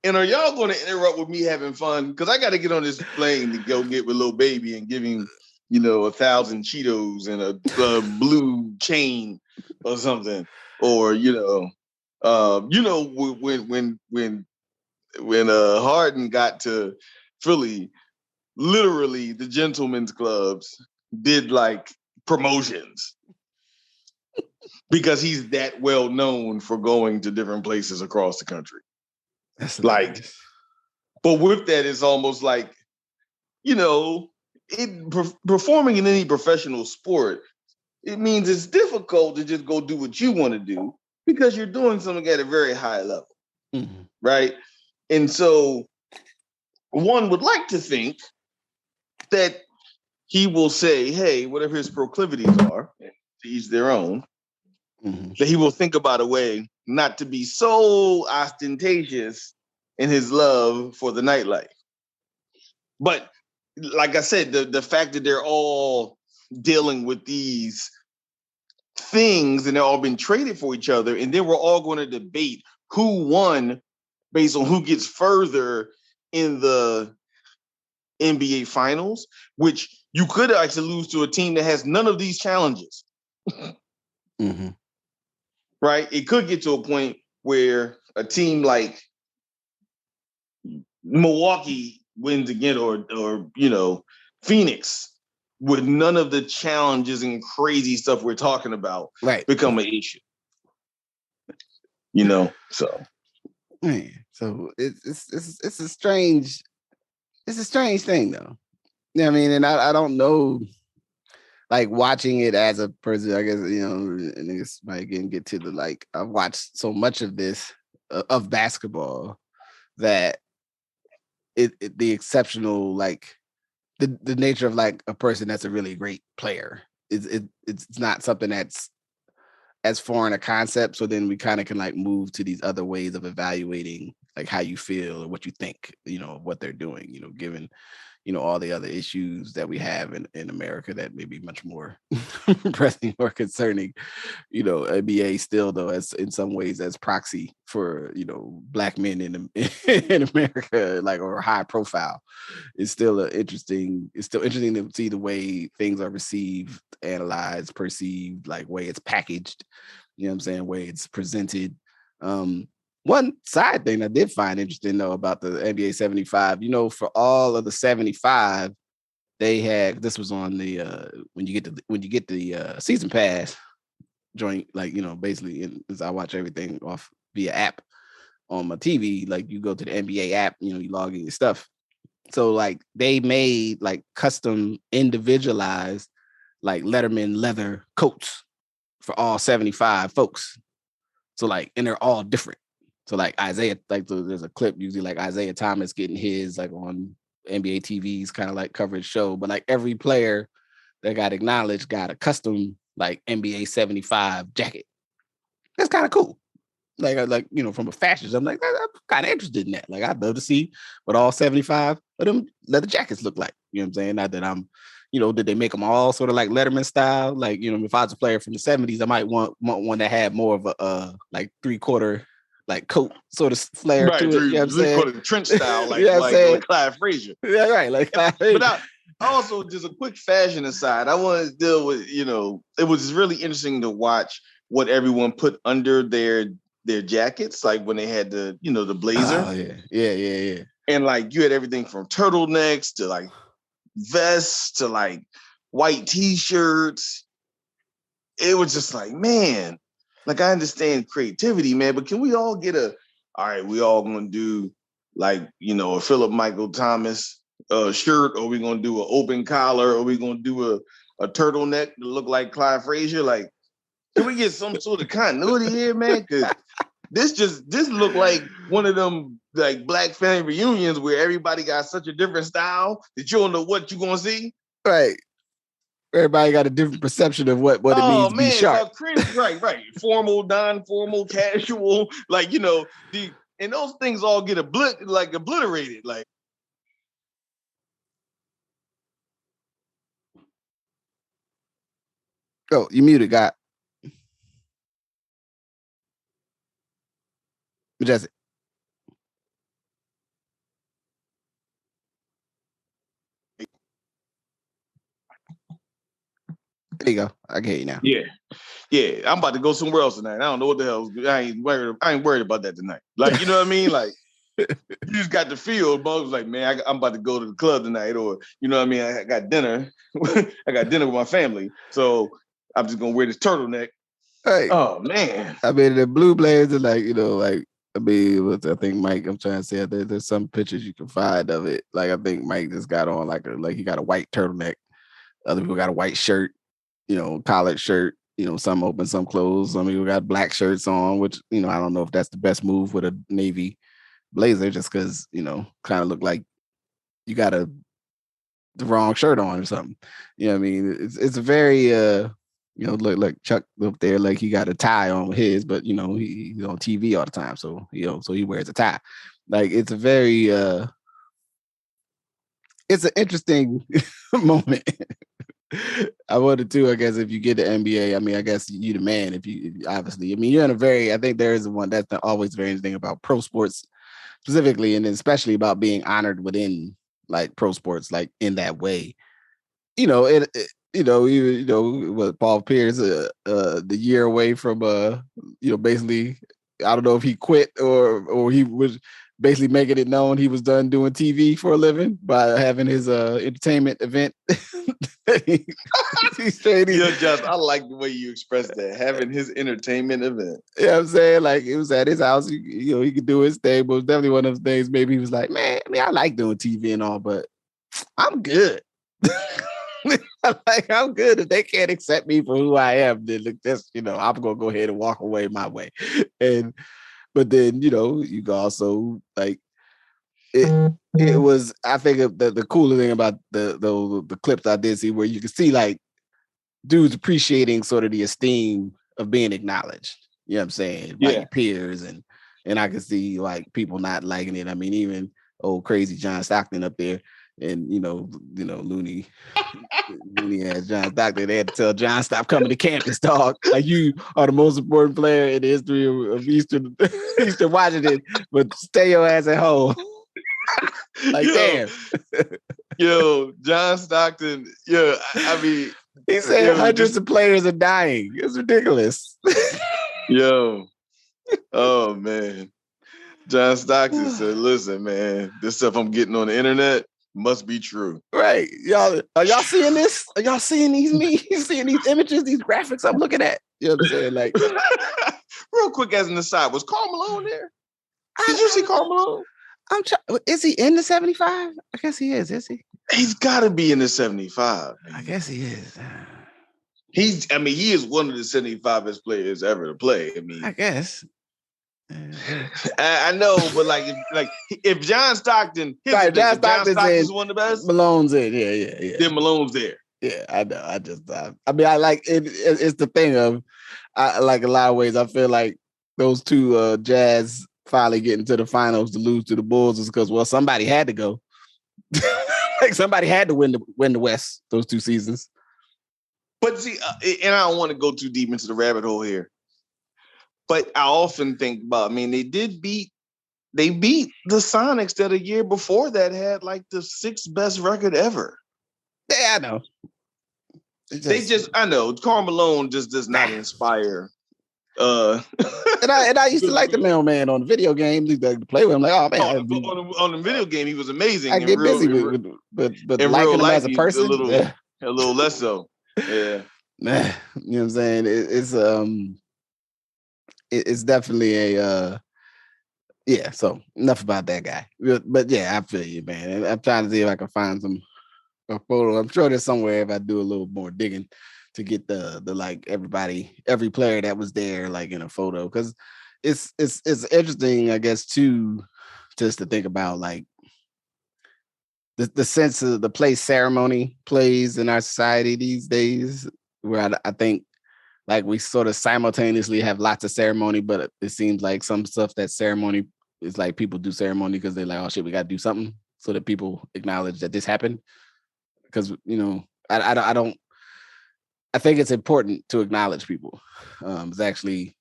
and are y'all going to interrupt with me having fun? Because I got to get on this plane to go get with Lil Baby and give him, 1,000 Cheetos and a blue chain or something, or when Harden got to Philly, literally the gentlemen's clubs did like promotions because he's that well known for going to different places across the country. That's like, nice. But with that, it's almost like, performing in any professional sport, it means it's difficult to just go do what you want to do because you're doing something at a very high level. Mm-hmm. Right. And so one would like to think that he will say, hey, whatever his proclivities are, to each their own, that he will think about a way not to be so ostentatious in his love for the nightlife. But like I said, the fact that they're all dealing with these things and they're all been traded for each other, and then we're all going to debate who won based on who gets further in the NBA finals, which you could actually lose to a team that has none of these challenges. Mm-hmm. Right? It could get to a point where a team like Milwaukee wins again, or Phoenix, with none of the challenges and crazy stuff we're talking about, right, become an issue. So man, so it's a strange thing though. You know what I mean? And I don't know, like watching it as a person, I guess, and this might again get to the like, I've watched so much of this of basketball that the exceptional, like the nature of like a person that's a really great player it's not something that's as foreign a concept. So then we kind of can like move to these other ways of evaluating like how you feel or what you think, what they're doing, given, all the other issues that we have in America that may be much more pressing or concerning, NBA still though, as in some ways as proxy for, Black men in America, like, or high profile. It's still interesting to see the way things are received, analyzed, perceived, like way it's packaged, way it's presented. One side thing I did find interesting though about the NBA 75, for all of the 75, they had this was on the when you get the season pass joint, like basically as I watch everything off via app on my TV, like you go to the NBA app, you log in your stuff. So like they made like custom individualized like Letterman leather coats for all 75 folks. So like, and they're all different. So like Isaiah, like there's a clip usually like Isaiah Thomas getting his like on NBA TV's kind of like coverage show, but like every player that got acknowledged got a custom like NBA 75 jacket. That's kind of cool. Like from a fashion, I'm like, I'm kind of interested in that. Like I'd love to see what all 75 of them leather jackets look like. You know what I'm saying? Not that I'm, did they make them all sort of like Letterman style? Like, if I was a player from the 70s, I might want one that had more of a like 3/4 like coat sort of flair Right, to it. You know what I'm saying? the trench style, like Yeah, like Clyde Frazier. Yeah, right. Like Clyde Frazier. But also, just a quick fashion aside, I want to deal with, it was really interesting to watch what everyone put under their jackets, like when they had the blazer. Oh yeah. And like you had everything from turtlenecks to like vests to like white t-shirts. It was just like, man, like I understand creativity, man, but can we all get all right, we all gonna do like, a Philip Michael Thomas shirt, or we gonna do an open collar, or we gonna do a turtleneck to look like Clyde Frazier? Like, can we get some sort of continuity here, man? Because this looked like one of them like Black family reunions where everybody got such a different style that you don't know what you're gonna see. Right. Everybody got a different perception of what it means to be sharp. Right. Formal, non-formal, casual, like and those things all get obliterated. Like, oh, you muted, got Jesse. There you go. I can hear you now. Yeah. I'm about to go somewhere else tonight. I don't know what the hell. I ain't worried about that tonight. Like, you know what I mean? Like, you just got the feel. But I was like, man, I'm about to go to the club tonight, or you know what I mean? I got dinner. I got dinner with my family, so I'm just gonna wear this turtleneck. Hey, oh man! I mean, the Blue Blades are like, I think Mike. I'm trying to say there's some pictures you can find of it. Like I think Mike just got on like he got a white turtleneck. Other people got a white shirt, collared shirt. Some open, some closed. Some people got black shirts on, which I don't know if that's the best move with a navy blazer, just because kind of look like you got the wrong shirt on or something. You know what I mean? It's a very look like Chuck up there, like he got a tie on with his, but he's on TV all the time, so so he wears a tie. Like it's a very it's an interesting moment. I wanted to, I guess, if you get the NBA, I mean, I guess you the man. If you obviously, I mean, you're in a very, I think there is one that's always very interesting about pro sports specifically, and especially about being honored within like pro sports, like in that way. What Paul Pierce, the year away from, basically, I don't know if he quit or he was basically making it known he was done doing TV for a living by having his entertainment event. I like the way you expressed that, having his entertainment event. Yeah, I'm saying like it was at his house. He could do his thing, but it was definitely one of those things. Maybe he was like, man, I mean, I like doing TV and all, but I'm good. Like I'm good. If they can't accept me for who I am, then just I'm gonna go ahead and walk away my way. But then you can also like it was. I think the cooler thing about the clips I did see where you can see like dudes appreciating sort of the esteem of being acknowledged. You know what I'm saying? By your peers and I can see like people not liking it. I mean, even old crazy John Stockton up there. And Looney as John Stockton, they had to tell John, stop coming to campus, dog. Like you are the most important player in the history of Eastern Washington, but stay your ass at home. Like damn. John Stockton, I mean, he said hundreds of players are dying. It's ridiculous. Oh man. John Stockton said, "Listen, man, this stuff I'm getting on the internet must be true." Right, y'all. Are y'all seeing this? Are y'all seeing these memes? Seeing these images, these graphics I'm looking at? You know what I'm saying? Like, real quick as an aside, was Karl Malone there? Did you see Karl Malone? Is he in the 75? I guess he is. Is he? He's got to be in the 75. Man. I guess he is. He is one of the 75 best players ever to play. I guess. I know, but if John Stockton, right, John Stockton's one of the best, Malone's in. Yeah. Then Malone's there. Yeah, I know. I like it. It's the thing of, like a lot of ways, I feel like those two Jazz finally getting to the finals to lose to the Bulls is because, well, somebody had to go. Like somebody had to win the West those 2 seasons. But see, and I don't want to go too deep into the rabbit hole here, but I often think about, they beat the Sonics that a year before that had like the 6th best record ever. Yeah, I know. I know Karl Malone just does not inspire. And I used to like the mailman on the video game. To play with him, like, oh man, on the video game he was amazing. I get busy with but in liking real him life, as a person, a little less so. Yeah, you know what I'm saying? It's definitely a yeah. So enough about that guy. But yeah, I feel you, man. And I'm trying to see if I can find a photo. I'm sure there's somewhere if I do a little more digging to get the like every player that was there like in a photo, because it's interesting, I guess, too, just to think about like the sense of the place ceremony plays in our society these days, where I think like we sort of simultaneously have lots of ceremony, but it seems like some stuff that ceremony is like people do ceremony because they're like, oh shit, we got to do something so that people acknowledge that this happened. Because I think it's important to acknowledge people. It's actually,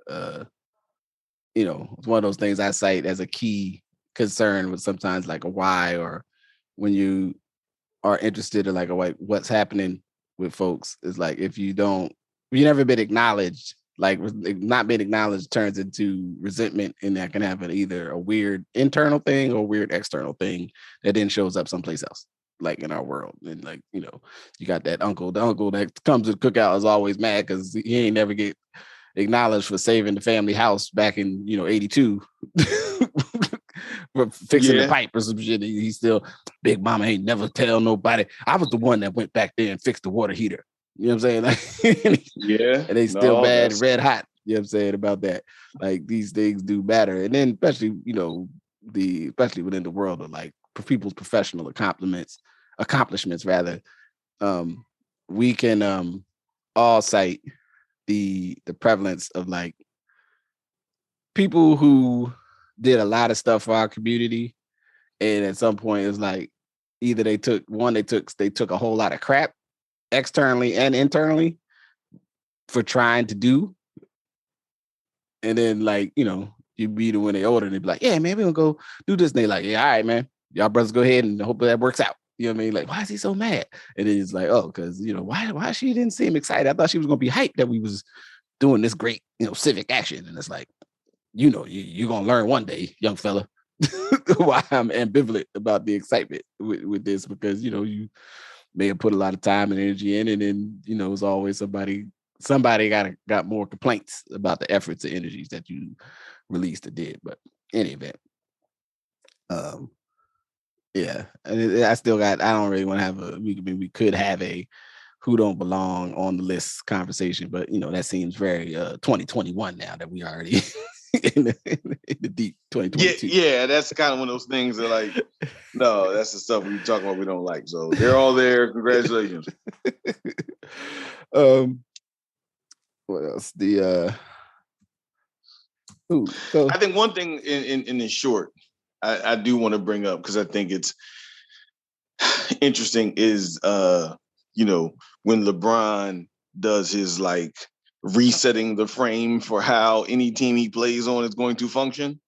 it's one of those things I cite as a key concern with sometimes like a why, or when you are interested in like what's happening with folks is like, if you never been acknowledged, like not being acknowledged turns into resentment, and that can happen either a weird internal thing or a weird external thing that then shows up someplace else, like in our world. And like, you got that uncle, the uncle that comes to the cookout is always mad because he ain't never get acknowledged for saving the family house back in 82 for fixing the pipe or some shit. He's still, Big Mama ain't never tell nobody. I was the one that went back there and fixed the water heater. You know what I'm saying? Like, yeah. And they still bad, red hot. You know what I'm saying about that? Like, these things do matter. And then especially, especially within the world of like people's professional accomplishments rather, we can all cite the prevalence of like people who did a lot of stuff for our community, and at some point it's like either they took a whole lot of crap externally and internally for trying to do, and then like you meet them when they're older and they be like, yeah man, we're gonna go do this, and they like, yeah, all right man, y'all brothers go ahead and hope that works out. You know what I mean? Like, why is he so mad? And then it's like, oh, because why she didn't seem excited? I thought she was gonna be hyped that we was doing this great civic action. And it's like, you're gonna learn one day, young fella, why I'm ambivalent about the excitement with this, because you may have put a lot of time and energy in, and then it's always somebody got more complaints about the efforts and energies that you released or did. But in any event, yeah, I don't really want to have we could have a who don't belong on the list conversation, but that seems very 2021 now that we already in the deep 2022. Yeah, that's kind of one of those things that like, no, that's the stuff we talk about we don't like. So they're all there. Congratulations. What else? I think one thing in short, I do want to bring up, because I think it's interesting, is when LeBron does his like resetting the frame for how any team he plays on is going to function.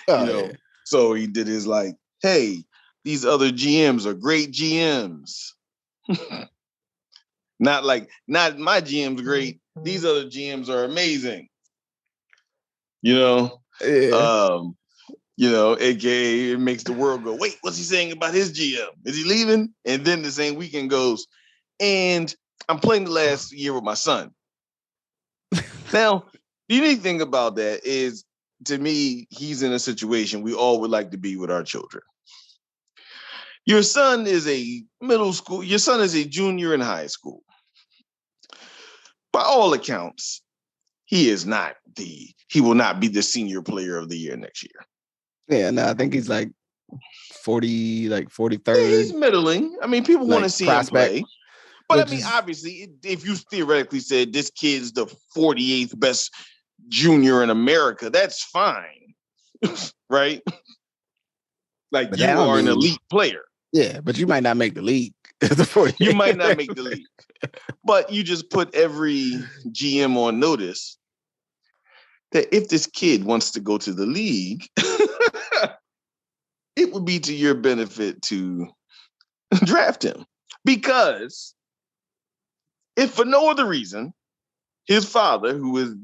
Yeah. So he did his like, hey, these other GMs are great GMs. Not my GM's great. These other GMs are amazing. Yeah. AKA it makes the world go, wait, what's he saying about his GM? Is he leaving? And then the same weekend goes, and I'm playing the last year with my son. Now, the unique thing about that is, to me, he's in a situation we all would like to be with our children. Your son is a junior in high school. By all accounts, he will not be the senior player of the year next year. Yeah, no, I think he's like 40, like 43rd. Yeah, he's middling. I mean, people want to see prospect, him play. But I mean, obviously, if you theoretically said this kid's the 48th best junior in America, that's fine. Right? Like, but you are an elite player. Yeah, but you might not make the league. You might not make the league. But you just put every GM on notice that if this kid wants to go to the league, it would be to your benefit to draft him. Because if for no other reason, his father, who is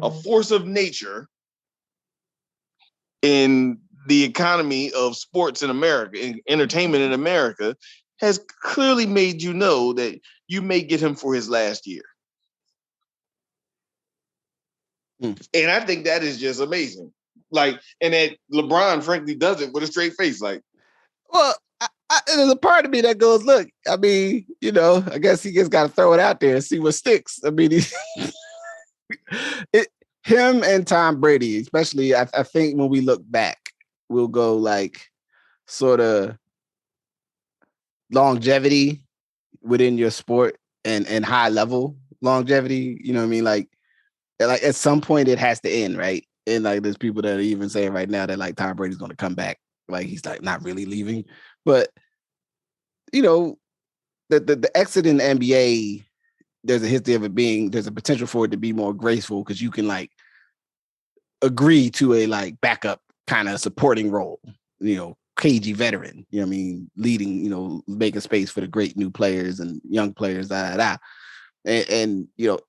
a force of nature in the economy of sports in America, in entertainment in America, has clearly made you know that you may get him for his last year. And I think that is just amazing. Like, and that LeBron, frankly, does it with a straight face. Like, well, there's a part of me that goes, look, I mean, I guess he just got to throw it out there and see what sticks. I mean, him and Tom Brady, especially, I think when we look back, we'll go like sort of longevity within your sport and high level longevity. You know what I mean? Like at some point it has to end, right? And like there's people that are even saying right now that like Tom Brady's going to come back. Like he's like not really leaving, but the exit in the NBA, there's a history of it being, there's a potential for it to be more graceful because you can like agree to a like backup kind of supporting role, cagey veteran, you know what I mean, leading, making space for the great new players and young players, and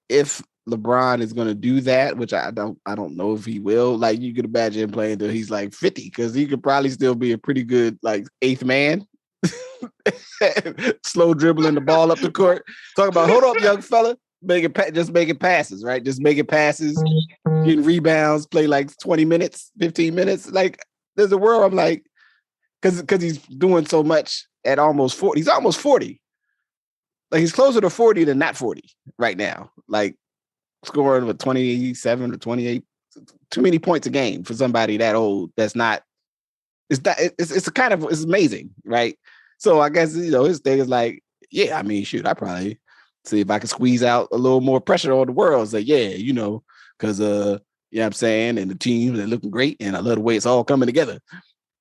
if LeBron is going to do that, which I don't know if he will, like you could imagine him playing till he's like 50, because he could probably still be a pretty good like eighth man. Slow dribbling the ball up the court. Talk about, hold up, young fella. Just making passes, right? Just making passes, getting rebounds, play like 20 minutes, 15 minutes. Like there's a world I'm like, because he's doing so much at almost 40. He's almost 40. Like he's closer to 40 than not 40 right now. Like scoring with 27 or 28, too many points a game for somebody that old. That's not. It's a kind of, it's amazing, right? So I guess his thing is like, yeah, I mean, shoot, I probably see if I can squeeze out a little more pressure on the world. Say, yeah, because you know what I'm saying, and the team, they're looking great, and I love the way it's all coming together.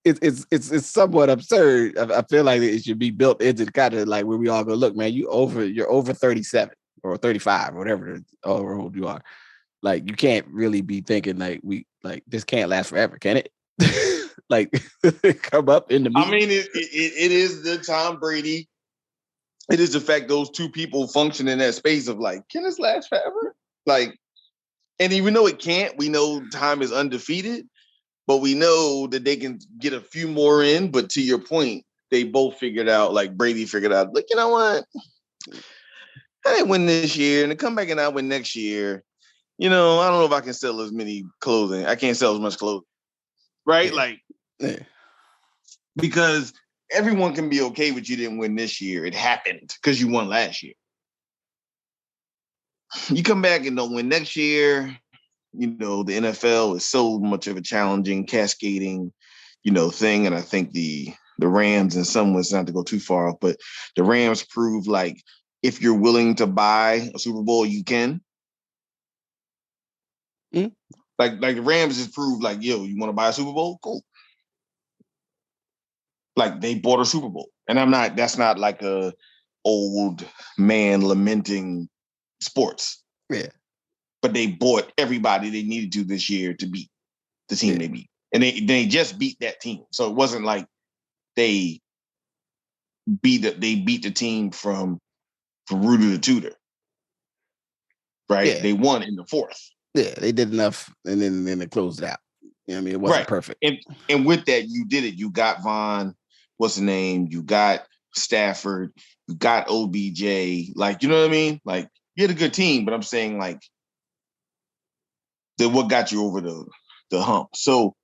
It's somewhat absurd. I feel like it should be built into kind of like where we all go, look, man, you're over 37 or 35 or whatever old you are. Like you can't really be thinking like this can't last forever, can it? Like come up in the meeting. I mean, it is the Tom Brady. It is the fact those two people function in that space of like, can this last forever? Like, and even though it can't, we know time is undefeated, but we know that they can get a few more in. But to your point, they both figured out, like Brady figured out, like, you know what? I didn't win this year, and to come back and I win next year, I don't know if I can sell as many clothing. I can't sell as much clothing. Right? Yeah. Like, yeah. Because everyone can be okay with you didn't win this year. It happened because you won last year. You come back and don't win next year, the NFL is so much of a challenging, cascading, thing. And I think the Rams, in some ways, not to go too far off, but the Rams prove like if you're willing to buy a Super Bowl, you can. Mm-hmm. Like the Rams just proved like, yo, you want to buy a Super Bowl? Cool. Like they bought a Super Bowl. And that's not like a old man lamenting sports. Yeah. But they bought everybody they needed to this year to beat the team they beat. And they just beat that team. So it wasn't like they beat the team from Rooter to Tutor. Right? Yeah. They won in the fourth. Yeah, they did enough and then they closed it out. You know what I mean? It wasn't Right. perfect. And with that, you did it. You got Von, what's the name? You got Stafford, you got OBJ. Like, you know what I mean? Like, you had a good team, but I'm saying like what got you over the hump. So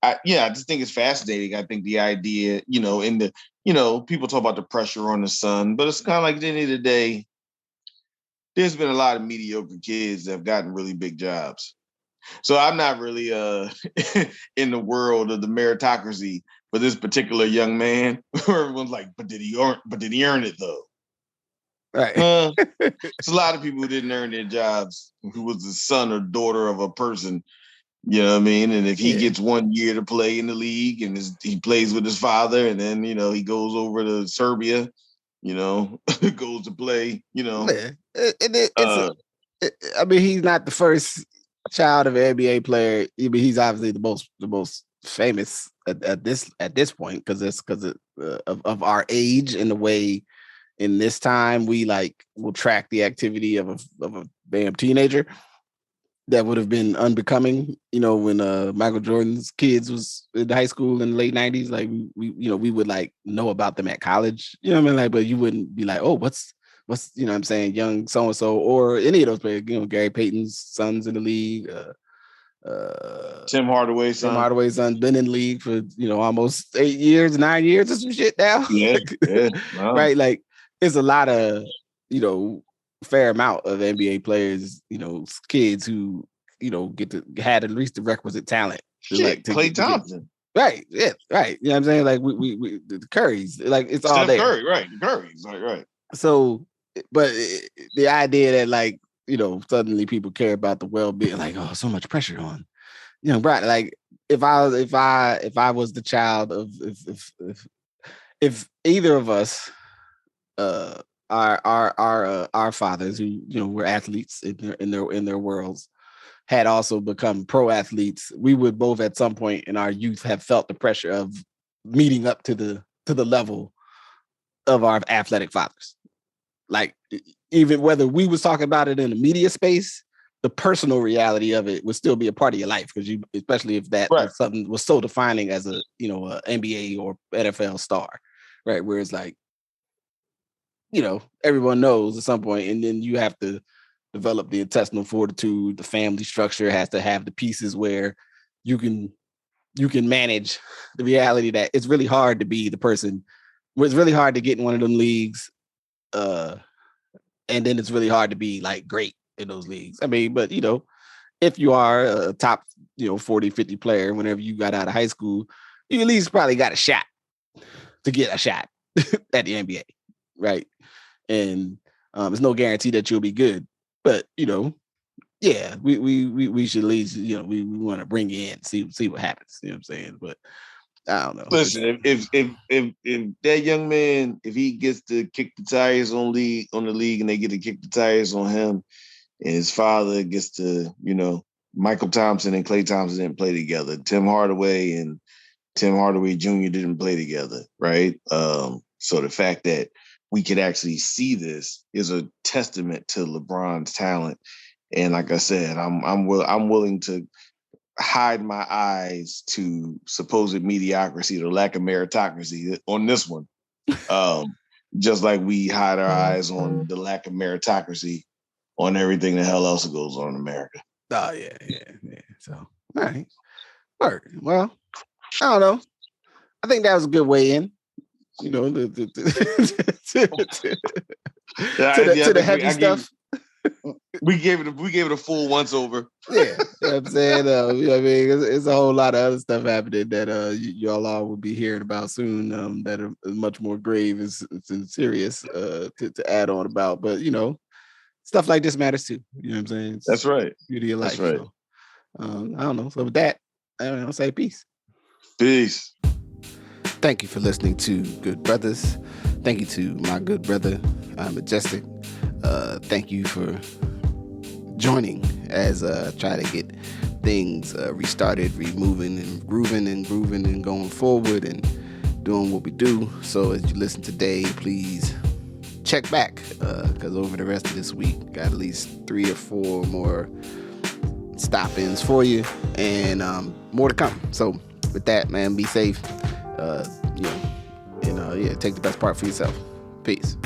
I just think it's fascinating. I think the idea, people talk about the pressure on the son, but it's kind of like at the end of the day, there's been a lot of mediocre kids that have gotten really big jobs. So I'm not really in the world of the meritocracy for this particular young man. Everyone's like, but did he earn it though? Right. It's a lot of people who didn't earn their jobs, who was the son or daughter of a person. You know what I mean? And if he gets 1 year to play in the league and he plays with his father, and then, he goes over to Serbia, goes to play, Yeah. I mean, he's not the first child of an NBA player. I mean, he's obviously the most famous at this point because of our age and the way in this time we will track the activity of a damn teenager that would have been unbecoming, when Michael Jordan's kids was in high school in the late 90s. Like we would know about them at college, you know what I mean? Like, but you wouldn't be like, oh, what's what I'm saying, young so and so or any of those players, Gary Payton's sons in the league, Tim Hardaway's son been in the league for almost 9 years or some shit now. Yeah. Wow. Right, like it's a lot of fair amount of NBA players, kids who had at least the requisite talent to Klay Thompson. Right, yeah, right. You know what I'm saying? Like we the Currys, like it's Steph all there. Curry, right? The Currys, right. So, but the idea that suddenly people care about the well-being, like, oh, so much pressure on, right? Like if I was the child of if either of us, our fathers who were athletes in their worlds had also become pro athletes, we would both at some point in our youth have felt the pressure of meeting up to the level of our athletic fathers. Like even whether we was talking about it in the media space, the personal reality of it would still be a part of your life because especially if that was something was so defining as a a NBA or NFL star, right? Where it's like, everyone knows at some point, and then you have to develop the intestinal fortitude. The family structure has to have the pieces where you can manage the reality that it's really hard to be the person. It's really hard to get in one of them leagues, and then it's really hard to be like great in those leagues. I mean, but if you are a top 40, 50 player, whenever you got out of high school, you at least probably got a shot to get a shot at the NBA, right? And there's no guarantee that you'll be good, but yeah, we should at least we want to bring you in, see what happens. You know what I'm saying? But I don't know. Listen, if that young man, if he gets to kick the tires on the league, and they get to kick the tires on him, and his father gets to, Michael Thompson and Klay Thompson didn't play together. Tim Hardaway and Tim Hardaway Jr. didn't play together, right? So the fact that we could actually see this is a testament to LeBron's talent. And like I said, I'm willing to hide my eyes to supposed mediocrity or lack of meritocracy on this one. Just like we hide our eyes on the lack of meritocracy on everything the hell else goes on in America. Oh yeah. So all right. Well, I don't know. I think that was a good way in. To the heavy stuff. We gave it a full once over. Yeah, you know what I'm saying. I mean, it's a whole lot of other stuff happening that y'all all will be hearing about soon. That are much more grave and serious to add on about. But stuff like this matters too. You know what I'm saying? It's That's right. Beauty of life. That's right. So, I don't know. So with that, I'll say peace. Peace. Thank you for listening to Good Brothers. Thank you to my good brother, Majestic. Thank you for joining as try to get things restarted, removing and grooving and going forward and doing what we do. So as you listen today, please check back because over the rest of this week, got at least 3 or 4 more stop-ins for you, and more to come. So with that, man, be safe. You know, and yeah, take the best part for yourself. Peace.